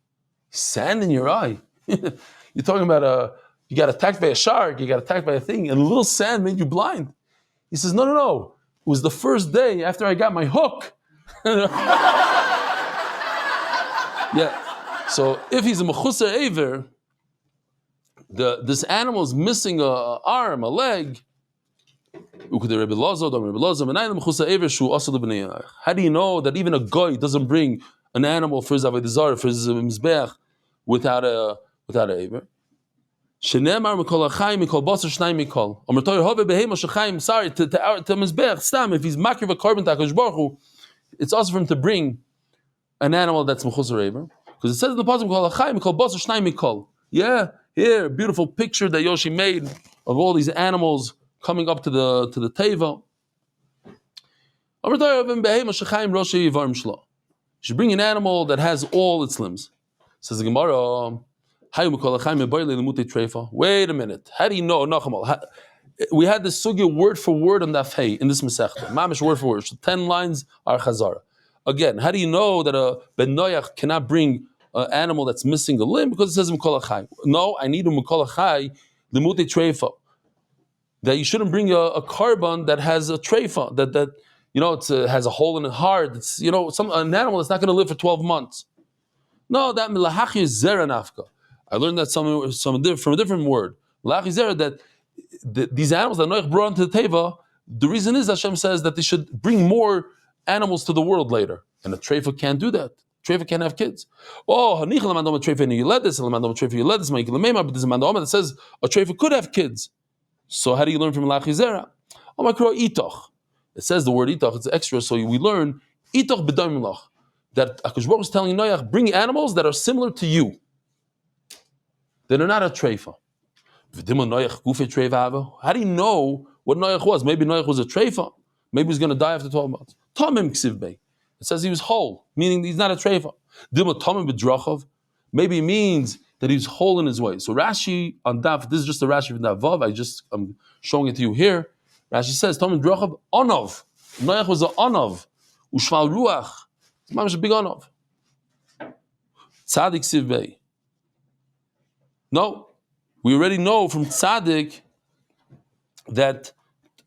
Sand in your eye? You're talking about you got attacked by a shark, you got attacked by a thing, and a little sand made you blind. He says, No. It was the first day after I got my hook. Yeah. So if he's a mechuser eiver, this animal is missing an arm, a leg. How do you know that even a goy doesn't bring an animal for his Avodah Zarah, for his mizbeach, without a eiver? Sorry, to mizbeach, stam. If he's makriv a carbon to HaKadosh Baruch Hu, it's also for him to bring an animal that's mechuser eiver, because it says in the pasuk mikol hachayim mikol basar shnayim mikol. Yeah, here, beautiful picture that Yoshi made of all these animals coming up to the teva. You should bring an animal that has all its limbs. Says the Gemara, wait a minute. How do you know? We had this sugya word for word on Daf Hey in this Masechta. Mamish word for word. So 10 lines are Chazara. Again, how do you know that a Ben Noyach cannot bring an animal that's missing a limb because it says Mukol Achai. No, I need a Mukol Achai, the Mute Treifa. That you shouldn't bring a carbon that has a treifa, that it has a hole in the heart. It's an animal that's not going to live for 12 months. No, that milahachi is zera nafka. I learned that from a different word. Milahachi zera, that these animals that Noach brought into the teva, the reason is Hashem says that they should bring more animals to the world later, and a treifa can't do that. Treifa can't have kids. Oh, hanichel amandom treifa and you led this, amandom treifa you led this, but there's a mandom that says a treifa could have kids. So how do you learn from Milachi Zera? It says the word itoch, it's extra, so we learn itoch b'daimlach, that HaKadosh Baruch is telling Noach, bring animals that are similar to you, that are not a treifa. How do you know what Noach was? Maybe Noach was a treifa. Maybe he's going to die after 12 months. Tamim ksiv bey. It says he was whole, meaning he's not a treifa. Maybe it means that he's whole in his way. So Rashi on Daf, this is just a Rashi from Daf Vav, I'm showing it to you here. Rashi says, Tamim Drochav, Onov. Noach was an Onov. Ushval Ruach. It's a big Onov. Tzadik Siv Bey. No, we already know from Tzadik that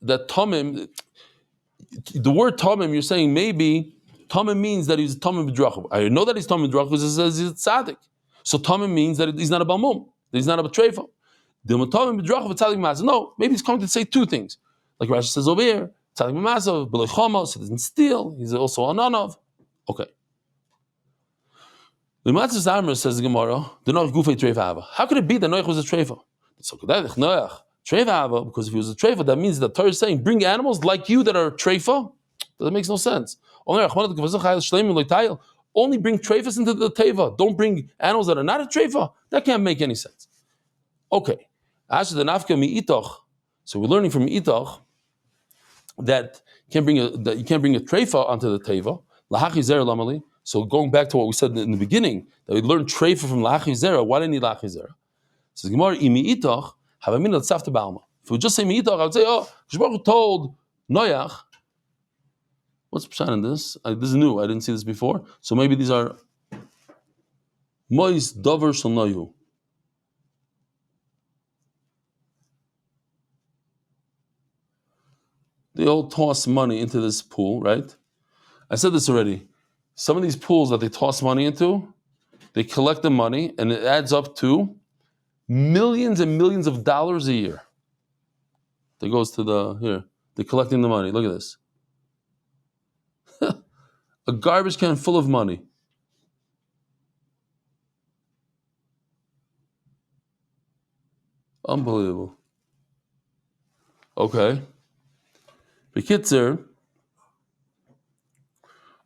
Tamim, the word Tamim, you're saying maybe Tamim means that he's Tamim B'Drachav. I know that he's Tamim B'Drachav because it says he's a Tzadik. So Tamim means that he's not a Balmum, that he's not a Treifa. No, maybe he's coming to say two things. Like Rashi says over here, Tzadik B'Masav, B'Loi Chomos, he doesn't steal, he's also a Nanav. Okay. The Matzah Zarmer says the Gemara, the Noach Gufei Treifa Hava. How could it be that Noach was a Treifa? So Kedayich Noach Treifa Hava, because if he was a Treifa, that means that Torah is saying, bring animals like you that are Treifa. That makes no sense. Only bring treifas into the teva. Don't bring animals that are not a treifa. That can't make any sense. Okay. So we're learning from itoch that you can't bring a treifa onto the teva. Lahachi zera lamali. So going back to what we said in the beginning, that we learned treifa from lahachi zera. Why do you need lahachi zera? So Gemara imi itoch have a minute tzafta ba'alma. If we would just say mi itoch, I would say, Shbaruch told Noach. What's pshat in this? This is new. I didn't see this before. So maybe these are Mois Dover Shanayu. They all toss money into this pool, right? I said this already. Some of these pools that they toss money into, they collect the money and it adds up to millions and millions of dollars a year. That goes to they're collecting the money. Look at this. A garbage can full of money. Unbelievable. Okay. Bekitzer.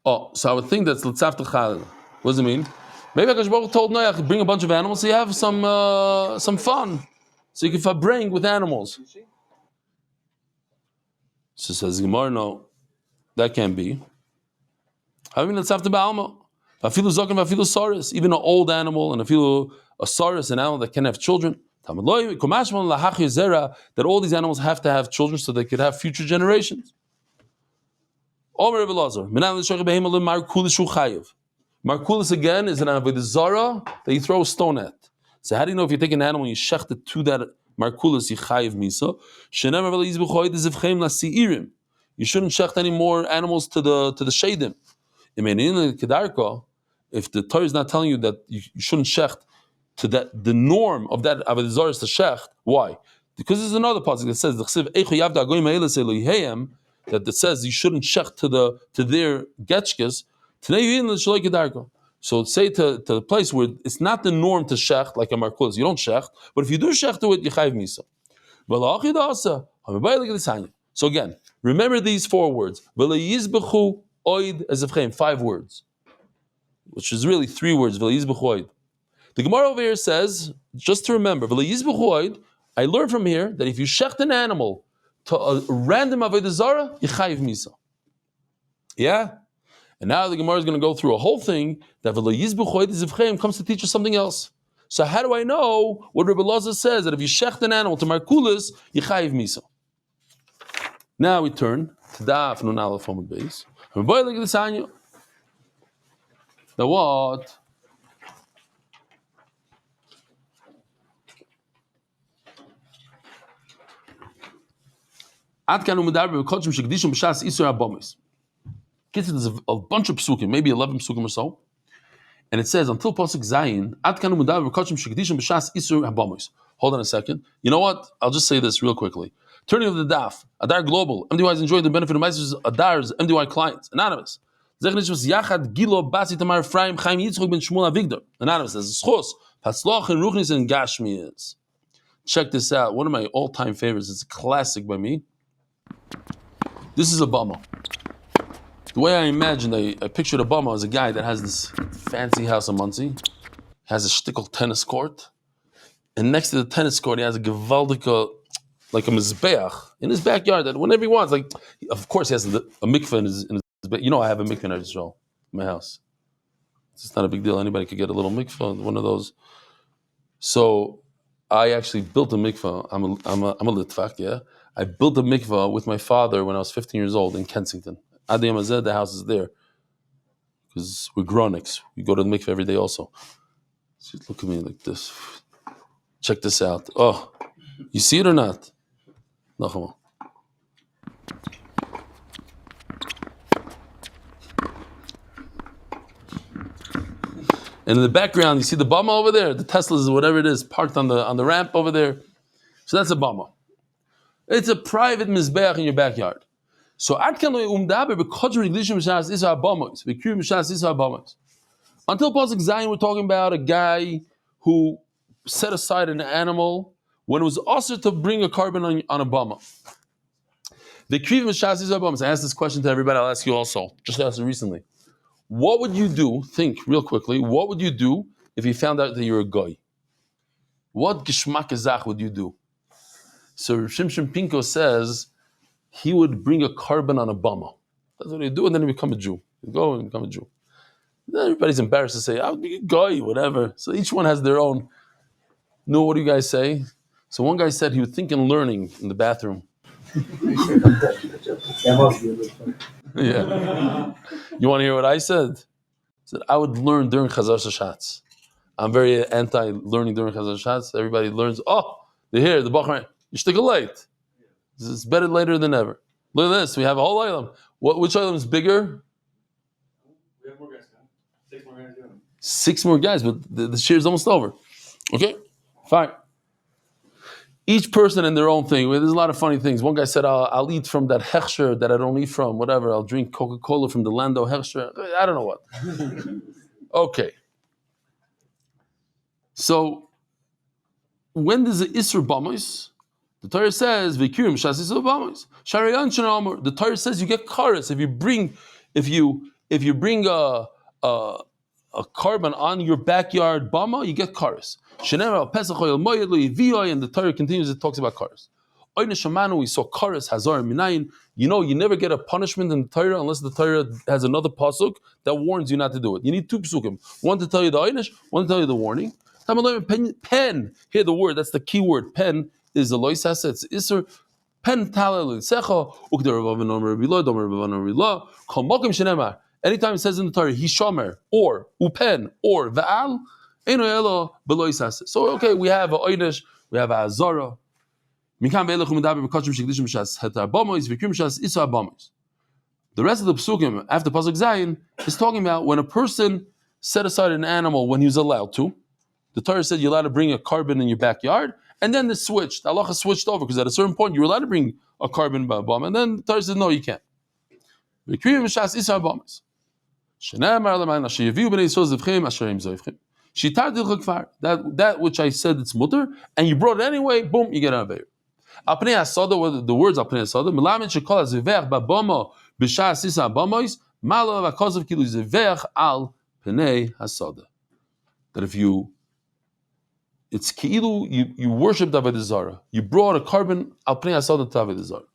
So I would think that's L'tzavta Chalil. What does it mean? Maybe HaKadosh Baruch Hu told Noach, bring a bunch of animals so you have some fun. So you can bring with animals. So says Gemara, no, that can't be. Even an old animal and a saurus, an animal that can have children. That all these animals have to have children so they could have future generations. Markulis again is an Avodah Zarah that you throw a stone at. So how do you know if you take an animal and you shecht it to that Markulis, you chayiv misa? You shouldn't shecht any more animals to the shadim. If the Torah is not telling you that you shouldn't shecht to that, the norm of that Avodah Zarah is to shecht. Why? Because there's another passage that says that says you shouldn't shecht to their getchkas. So say to the place where it's not the norm to shecht like a markulis, you don't shecht, but if you do shecht to it, you chayiv misa. So again, remember these 4 words. Oid as 5 words, which is really 3 words. The Gemara over here says, just to remember, I learned from here that if you shecht an animal to a random Avodah Zarah, you chayiv misa. Yeah? And now the Gemara is going to go through a whole thing that comes to teach us something else. So how do I know what Rebbe Lazar says, that if you shecht an animal to markulis, you chayiv misa? Now we turn to Daf Nun Aleph Amud Beis. Now what? Ad kanu medarbe b'kodshim shekdishim b'shas isur habomis. There's a bunch of psukim, maybe 11 psukim or so, and it says until pasuk zayin ad kanu medarbe b'kodshim shekdishim b'shas isur habomis. Hold on a second. You know what? I'll just say this real quickly. Turning of the daf, Adar Global, MDY is enjoying the benefit of Meisers Adar's MDY clients. Anonymous. Anonymous, there's schos, patzloch and ruchnis and gashmias. Check this out. One of my all-time favorites. It's a classic by me. This is a bama. The way I imagined, I pictured a bama as a guy that has this fancy house in Muncie, has a shtickle tennis court, and next to the tennis court, he has a gewaldige, like a mizbeach in his backyard that whenever he wants, like, of course he has a mikveh in his bed. You know I have a mikveh in Israel, in my house. It's not a big deal. Anybody could get a little mikveh, one of those. So I actually built a mikveh. I'm a litvak, yeah. I built a mikveh with my father when I was 15 years old in Kensington. Adi Amazed, the house is there. Because we're gronics. We go to the mikveh every day also. So look at me like this. Check this out. Oh, you see it or not? No, come on. And in the background, you see the bama over there, the Teslas, whatever it is, parked on the ramp over there. So that's a bama. It's a private mizbeach in your backyard. So until pasuk zayin, we're talking about a guy who set aside an animal when it was also to bring a carbon on a bama. I asked this question to everybody. I'll ask you also. Just asked it recently. What would you do? Think real quickly. What would you do if you found out that you're a goy? What geshmak ezach would you do? So Shimshon Pinko says he would bring a carbon on a bama. That's what he'd do, and then he'd become a Jew. He'd go and become a Jew. Then everybody's embarrassed to say, I would be a goy, whatever. So each one has their own. No, what do you guys say? So one guy said he would think in learning in the bathroom. Yeah. You want to hear what I said? I said I would learn during Chazar Shashatz. I'm very anti-learning during Chazar Shashatz. Everybody learns, they're here, the Bachar, you stick a light. It's better later than ever. Look at this, we have a whole item. Which item is bigger? We have more guys now. 6 more guys doing. 6 more guys, but the share is almost over. Okay, fine. Each person in their own thing. There's a lot of funny things. One guy said, I'll eat from that hechsher that I don't eat from, whatever. I'll drink Coca-Cola from the Lando hechsher. I don't know what. Okay. So, when there's an Isser Bamos, the Torah says, V'kirim shas Isser Bamos. Sharayan Shanamur. The Torah says you get karas if you bring a carbon on your backyard bama, you get karas. And the Torah continues, it talks about karas. We saw karas hazar minayin. You know, you never get a punishment in the Torah unless the Torah has another pasuk that warns you not to do it. You need 2 pasukim. One to tell you the einish, one to tell you the warning. Pen, hear the word, that's the key word. Pen is the lois hasa, it's isur. Pen talel secha, ukder ravav nomer rila, domer ravav nomer rila. Kol mokim shenemar. Anytime it says in the Torah, hishomer, or upen, or va'al, eino elo belois hasa. So okay, we have a einish, we have a azara. The rest of the psukim after pasuk zayin is talking about when a person set aside an animal when he was allowed to. The Torah said you're allowed to bring a carbon in your backyard, and then the halacha switched over because at a certain point you were allowed to bring a carbon by a bomb, and then the Torah said no, you can't. That which I said it's mutter, and you brought it anyway, boom, you get an aveir. Apnei hasada, the words apnei hasada, milamin shekol hazivech babama b'shas isa bamois malo v'kosav kilu zivech al pnei hasada. That if it's kilu, you worshipped Avodah Zarah. You brought a carbon al pnei hasada to Avodah Zarah.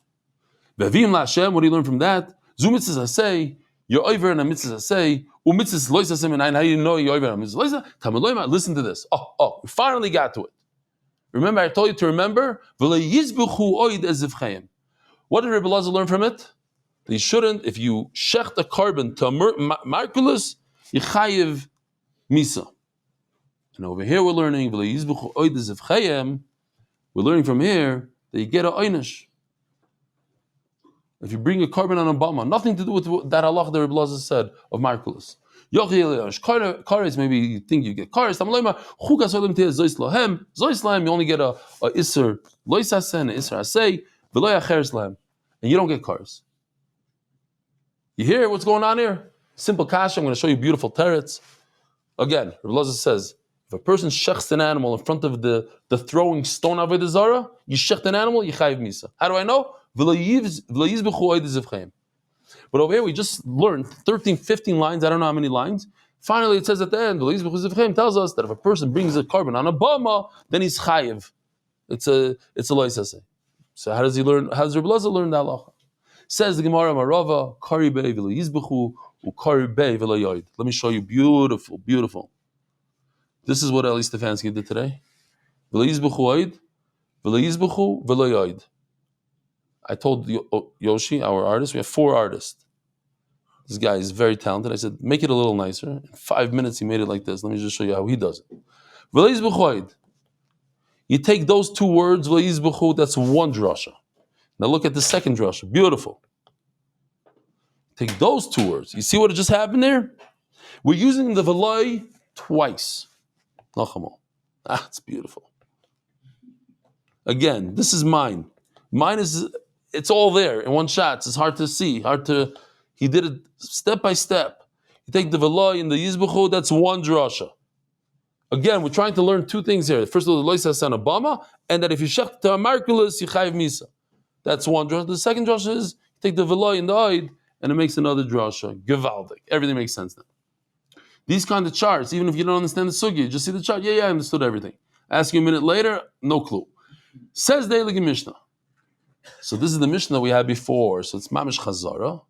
V'avim la'Hashem, what do you learn from that? Zu mitzvahs hasei, you're over in a mitzvah hasei, u'mitzvahs lois hasem and how do you know you're over in a mitzvah lois? Tamaloyma, listen to this. We finally got to it. Remember, I told you to remember. What did Rebbe Lazar learn from it? That you shouldn't, if you shecht a carbon to Marculus, you chayiv misa. And over here we're learning, we're learning from here that you get a einish. If you bring a carbon on a bama, nothing to do with that halach that Rebbe Lazar said of Marculus. Kares, maybe you think you get kares. You only get a iser loisasen, iser asay, and you don't get kares. You hear what's going on here? Simple kasha. I'm going to show you beautiful teretz. Again, Rebbe Lazar says, if a person shechs an animal in front of the throwing stone of Avodah Zarah, you shecht an animal, you chayiv misa. How do I know? But over here we just learned 13, 15 lines, I don't know how many lines. Finally it says at the end, tells us that if a person brings a carbon on a bama, then he's chayiv. It's a loisase. So how does he learn? How does Rebbe Lazar learn that halacha? Says the Gemara Marava, Kari Bey v'lo yizbechu, uKari Bey v'lo yoid. Let me show you, beautiful, beautiful. This is what Eli Stefansky did today. V'lo yizbechu oid, v'lo yizbechu v'lo yoid. I told Yoshi, our artist, we have 4 artists. This guy is very talented. I said, make it a little nicer. In 5 minutes, he made it like this. Let me just show you how he does it. V'lo yizbechu oid. You take those 2 words, v'lo yizbechu, that's one drasha. Now look at the second drasha. Beautiful. Take those 2 words. You see what just happened there? We're using the v'loi twice. It's beautiful. Again, this is mine. Mine is, it's all there in one shot. It's hard to see, he did it step by step. You take the v'loi and the yizbechu, that's one drasha. Again, we're trying to learn 2 things here. First of all, the loisas on a bama, and that if you shech to a markulus, you chayiv misa. That's one drasha. The second drasha is, you take the v'loi and the oid, and it makes another drasha. Gewaldig. Everything makes sense now. These kind of charts, even if you don't understand the sugya, you just see the chart, I understood everything. Ask you a minute later, no clue. Says the Eilig Mishnah. So this is the Mishnah we had before. So it's Mamish Chazara.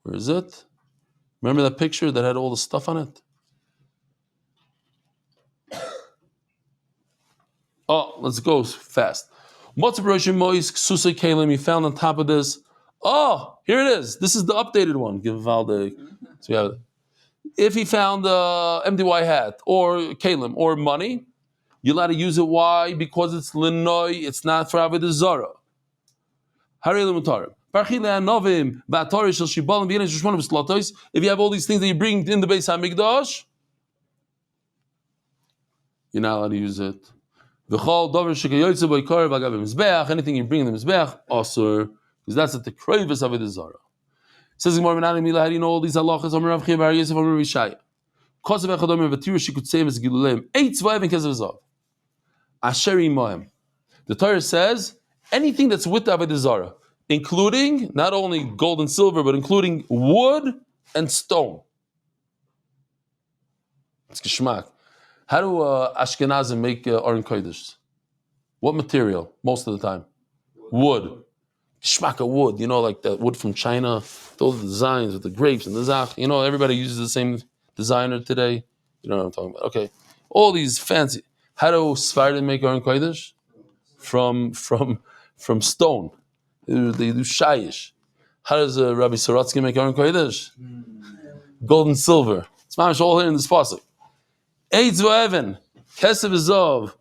Where is it? Remember that picture that had all the stuff on it? Oh, let's go fast. He found on top of this. Oh, here it is. This is the updated one. So we have it. If he found MDY hat or kalim or money, you're allowed to use it. Why? Because it's linoi. It's not for Avodah Zarah. Ariel If you have all these things that you bring in the Beis Hamikdash, you're not allowed to use it. Anything you bring in the Mizbeach, also, because that's at the Kravis of Avodah Zarah. Says Gemara, how do you know all these halachas? Amar Rav Chia bar Yosef Amar Rishaya. Kosev echad omer v'tiru shikutzeim es giluleim. Eitz v'even kesev zav. Asher imohem. The Torah says anything that's with the Avodah Zarah, including not only gold and silver, but including wood and stone. It's geschmack. How do Ashkenazim make Aron Kodesh? What material? Most of the time, wood. Geschmack of wood. You know, like that wood from China. Those designs with the grapes and the zach. You know, everybody uses the same designer today. You know what I'm talking about? Okay, all these fancy. How do Sfardim make Aron Kodesh? From stone. They do shayish. How does Rabbi Sorotsky make Aron Kodesh? Gold and silver. It's mamish all here in this pasuk. Eitz v'even, kesev v'zov.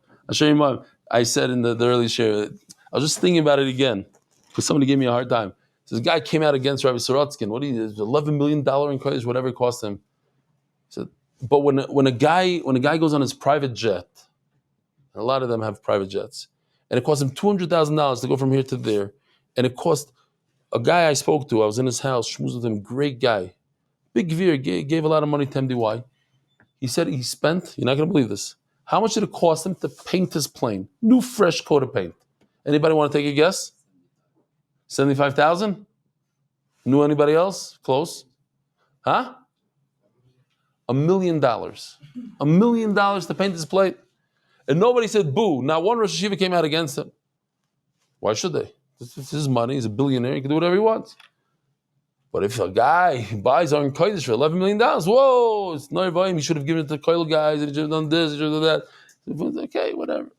I said in the early share, I was just thinking about it again because somebody gave me a hard time. So this guy came out against Rabbi Sorotsky. What he did, $11 million in Kodesh, whatever it cost him. He said, but when a guy goes on his private jet, and a lot of them have private jets, and it cost him $200,000 to go from here to there, and it cost a guy I spoke to. I was in his house, schmoozed with him, great guy, big veer, gave a lot of money to MDY. He said he spent, you're not going to believe this, how much did it cost him to paint his plane? New fresh coat of paint. Anybody want to take a guess? 75,000? Knew anybody else? Close? Huh? $1 million. $1 million to paint his plane. And nobody said boo. Not one Rosh Hashiva came out against him. Why should they? It's his money. He's a billionaire. He can do whatever he wants. But if a guy buys Aron Kodesh for $11 million, whoa, it's not about him. He should have given it to the Koil guys. He should have done this. He should have done that. Okay, whatever.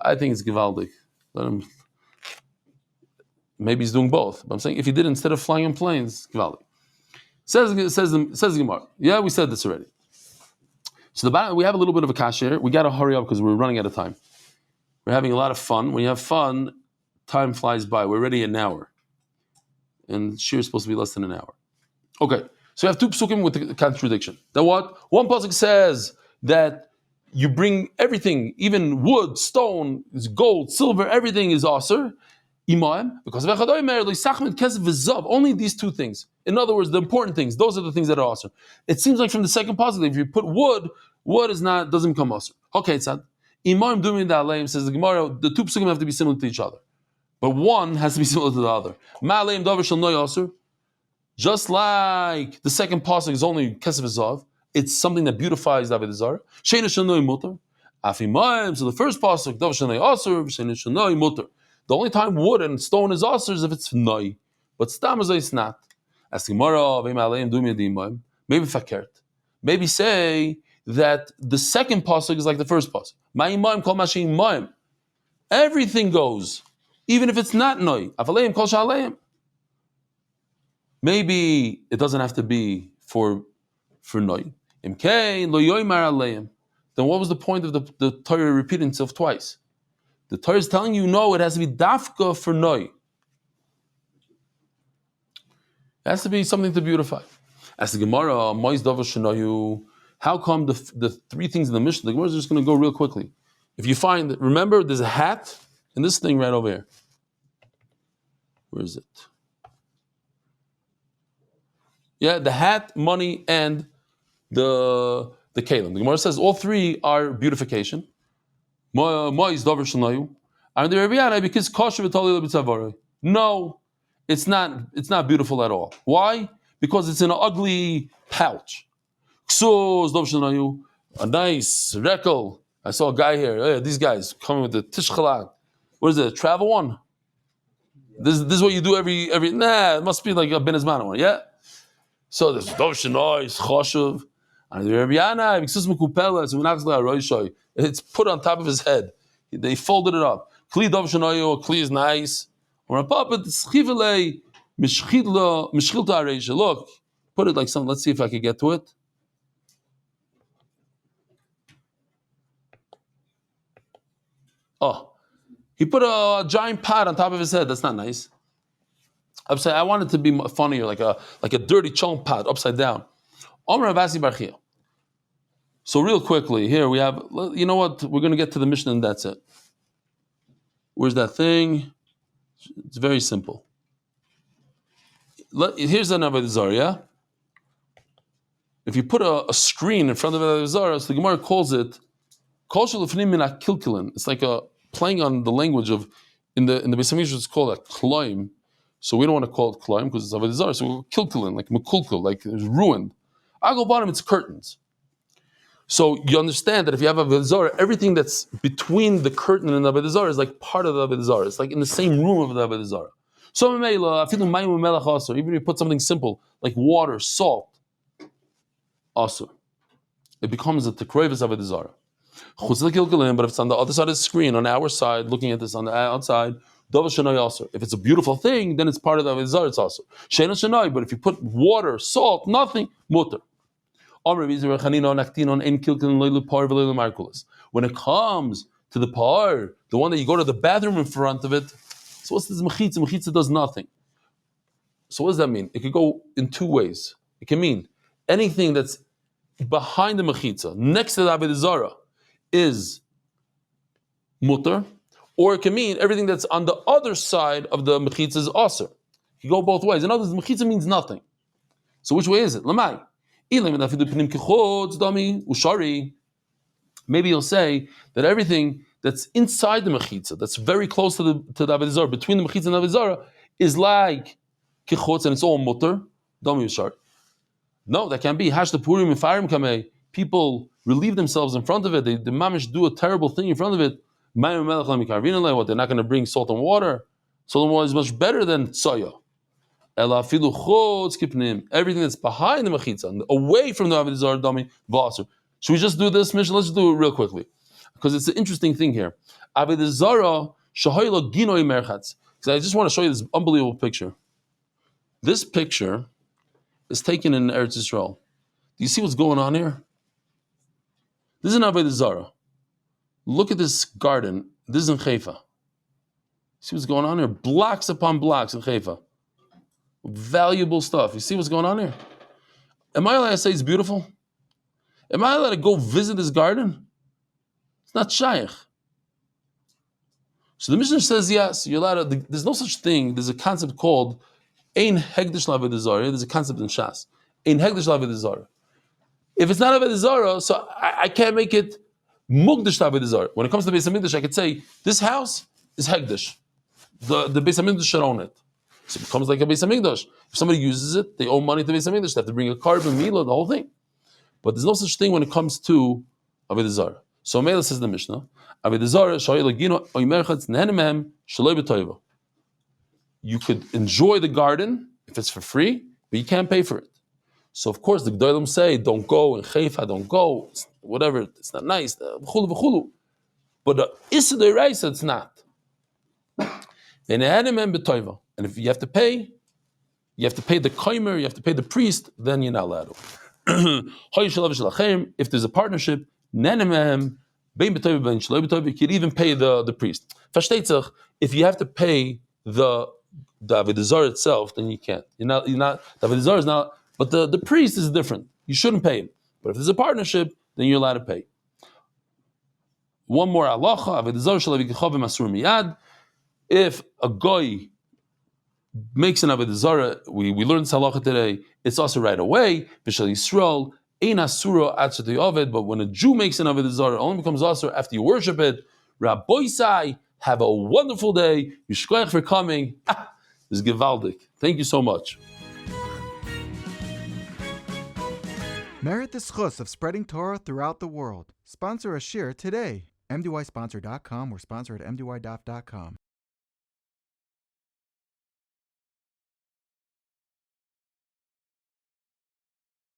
I think it's Givaldic. Let him. Maybe he's doing both. But I'm saying if he did instead of flying in planes, Givaldic. Says the Gemara. Yeah, we said this already. So we have a little bit of a kasher. We got to hurry up because we're running out of time. We're having a lot of fun. When you have fun, time flies by. We're already an hour. And shir is supposed to be less than an hour. Okay, so we have two psukim with the contradiction. Then what? One pasuk says that you bring everything, even wood, stone, gold, silver, everything is aser. Imaim, because only these two things. In other words, the important things, those are the things that are aser. It seems like from the second pasuk, if you put wood doesn't become aser. Okay, it's not. Imaim doing the aleim, says the Gemara, the two psukim have to be similar to each other. But one has to be similar to the other. Ma'aleim davar shel noy aser. Just like the second pasuk is only kesef zav, it's something that beautifies the Avodah Zarah. Sheina shel noy mutar. Afimayim. So the first pasuk davar shel noy aser, sheina shel noy mutar. The only time wood and stone is aser is if it's noy, but stam is not. As Gemara, maybe fakert. Maybe say that the second pasuk is like the first pasuk. Ma'imayim kol mashim. Everything goes, even if it's not noy. Afaleim kol shaleim. Maybe it doesn't have to be for noy. Imkein lo yoymar aleim. Then what was the point of the Torah repeating itself twice? The Torah is telling you, no, it has to be dafka for noy. It has to be something to beautify. As the Gemara, mois davar shenayu. How come the three things in the Mishnah? The Gemara is just going to go real quickly. If you find, remember, there's a hat and this thing right over here. Where is it? Yeah, the hat, money, and the kalim. The Gemara says all three are beautification. Mois davar shenayu. And the Rabbi because kosher v'tali lebitzavaray. No, it's not beautiful at all. Why? Because it's in an ugly pouch. Ksus davar shenayu. A nice rekel. I saw a guy here. Hey, these guys coming with the tishchalat. What is it? A travel one? This is what you do every. It must be like a ben izman one. Yeah. So there's davar shenayu, choshev. And the Rabbi Yana, it's put on top of his head. They folded it up. Kli davar shenayu, kli is nice. Or a puppet, schivele mishchilta areisha. Look, put it like something. Let's see if I can get to it. Oh, he put a giant pot on top of his head. That's not nice. I'm saying I want it to be funnier, like a dirty chong pot upside down. Omer Avasi Barchia. So real quickly, here we have. You know what? We're going to get to the Mishnah, and that's it. Where's that thing? It's very simple. Here's an Avodah Zarah, yeah? If you put a screen in front of Avodah Zarah, so the Gemara calls it Kol Shelufnim Min HaKilkelin. It's like playing on the language of in the Beis Hamikdash it's called a kloim. So we don't want to call it kloim because it's Avodah Zarah. So we'll kilkelin, like mekulkel, like it's ruined. Agol bottom, it's curtains. So you understand that if you have Avodah Zarah, everything that's between the curtain and the Avodah Zarah is like part of the Avodah Zarah. It's like in the same room of the Avodah Zarah. So even if you put something simple like water, salt, also, it becomes a tekroivus Avodah Zarah. But if it's on the other side of the screen, on our side, looking at this on the outside, if it's a beautiful thing, then it's part of the Avodah Zarah. It's also but if you put water, salt, nothing, mutter. When it comes to the par, the one that you go to the bathroom in front of it, so what's this mechitza? Mechitza does nothing. So what does that mean? It could go in two ways. It can mean anything that's behind the mechitza, next to the Avodah Zarah, is mutter, or it can mean everything that's on the other side of the mechitza is aser. You can go both ways. In other words, mechitza means nothing. So which way is it? Lamai. Maybe you'll say that everything that's inside the mechitza, that's very close to the Avodah Zarah, between the mechitza and the Avodah Zarah, is like kichutz and it's all mutter. Dami ushar. No, that can't be. Hash the purim and farim kamei. People relieve themselves in front of it. The mamish do a terrible thing in front of it. What? They're not going to bring salt and water. Salt and water is much better than soya. Everything that's behind the mechitza, away from the Avodah Zarah, dami v'aser. Should we just do this mission? Let's do it real quickly, because it's an interesting thing here. Avodah Zarah shahoyla ginoi merchatz. Because I just want to show you this unbelievable picture. This picture is taken in Eretz Yisrael. Do you see what's going on here? This is an Avodah Zarah. Look at this garden. This is in Haifa. See what's going on here? Blocks upon blocks in Haifa. Valuable stuff. You see what's going on here? Am I allowed to say it's beautiful? Am I allowed to go visit this garden? It's not shaykh. So the Mishnah says yes, you're allowed to. There's no such thing. There's a concept called Ein Hegdish L'Avodah Zarah. There's a concept in Shas. Ein Hegdish L'Avodah Zarah. If it's not Avodah Zarah, so I can't make it Mugdish L'Avodah Zarah. When it comes to Beis Hamikdash, I could say this house is Hegdish. The Beis Hamikdash should own it. So it becomes like a Beis Hamikdash. If somebody uses it, they owe money to Beis Hamikdash. They have to bring a carbon, Mila, the whole thing. But there's no such thing when it comes to Avodah Zarah. So Mela says the Mishnah, Avodah Zarah shayilagino oimerchatz nehenemem shaloi b'toiva. You could enjoy the garden if it's for free, but you can't pay for it. So of course the Gedolim say, don't go in Haifa, don't go, whatever, it's not nice, v'chulu v'chulu. But the Issa D'Oraisa, it's not. And if you have to pay the koimer, you have to pay the priest, then you're not allowed to. If there's a partnership, you could even pay the priest. If you have to pay the Avodah Zarah itself, then you can't. You're not. The Avodah Zarah is not. But the priest is different. You shouldn't pay him. But if there's a partnership, then you're allowed to pay. One more halacha: Avodah Zarah shel avikichav masur miyad. If a guy makes an Avodah Zarah, we learned this halacha today, it's also right away. B'shel Yisrael, ein asura ad shetei oved. But when a Jew makes an Avodah Zarah, it only becomes also after you worship it. Rabboisai, have a wonderful day. Yishkoyach for coming. This is Givaldik. Thank you so much. Merit the schus of spreading Torah throughout the world. Sponsor a shir today. MDYsponsor.com or sponsor at MDYDaf.com.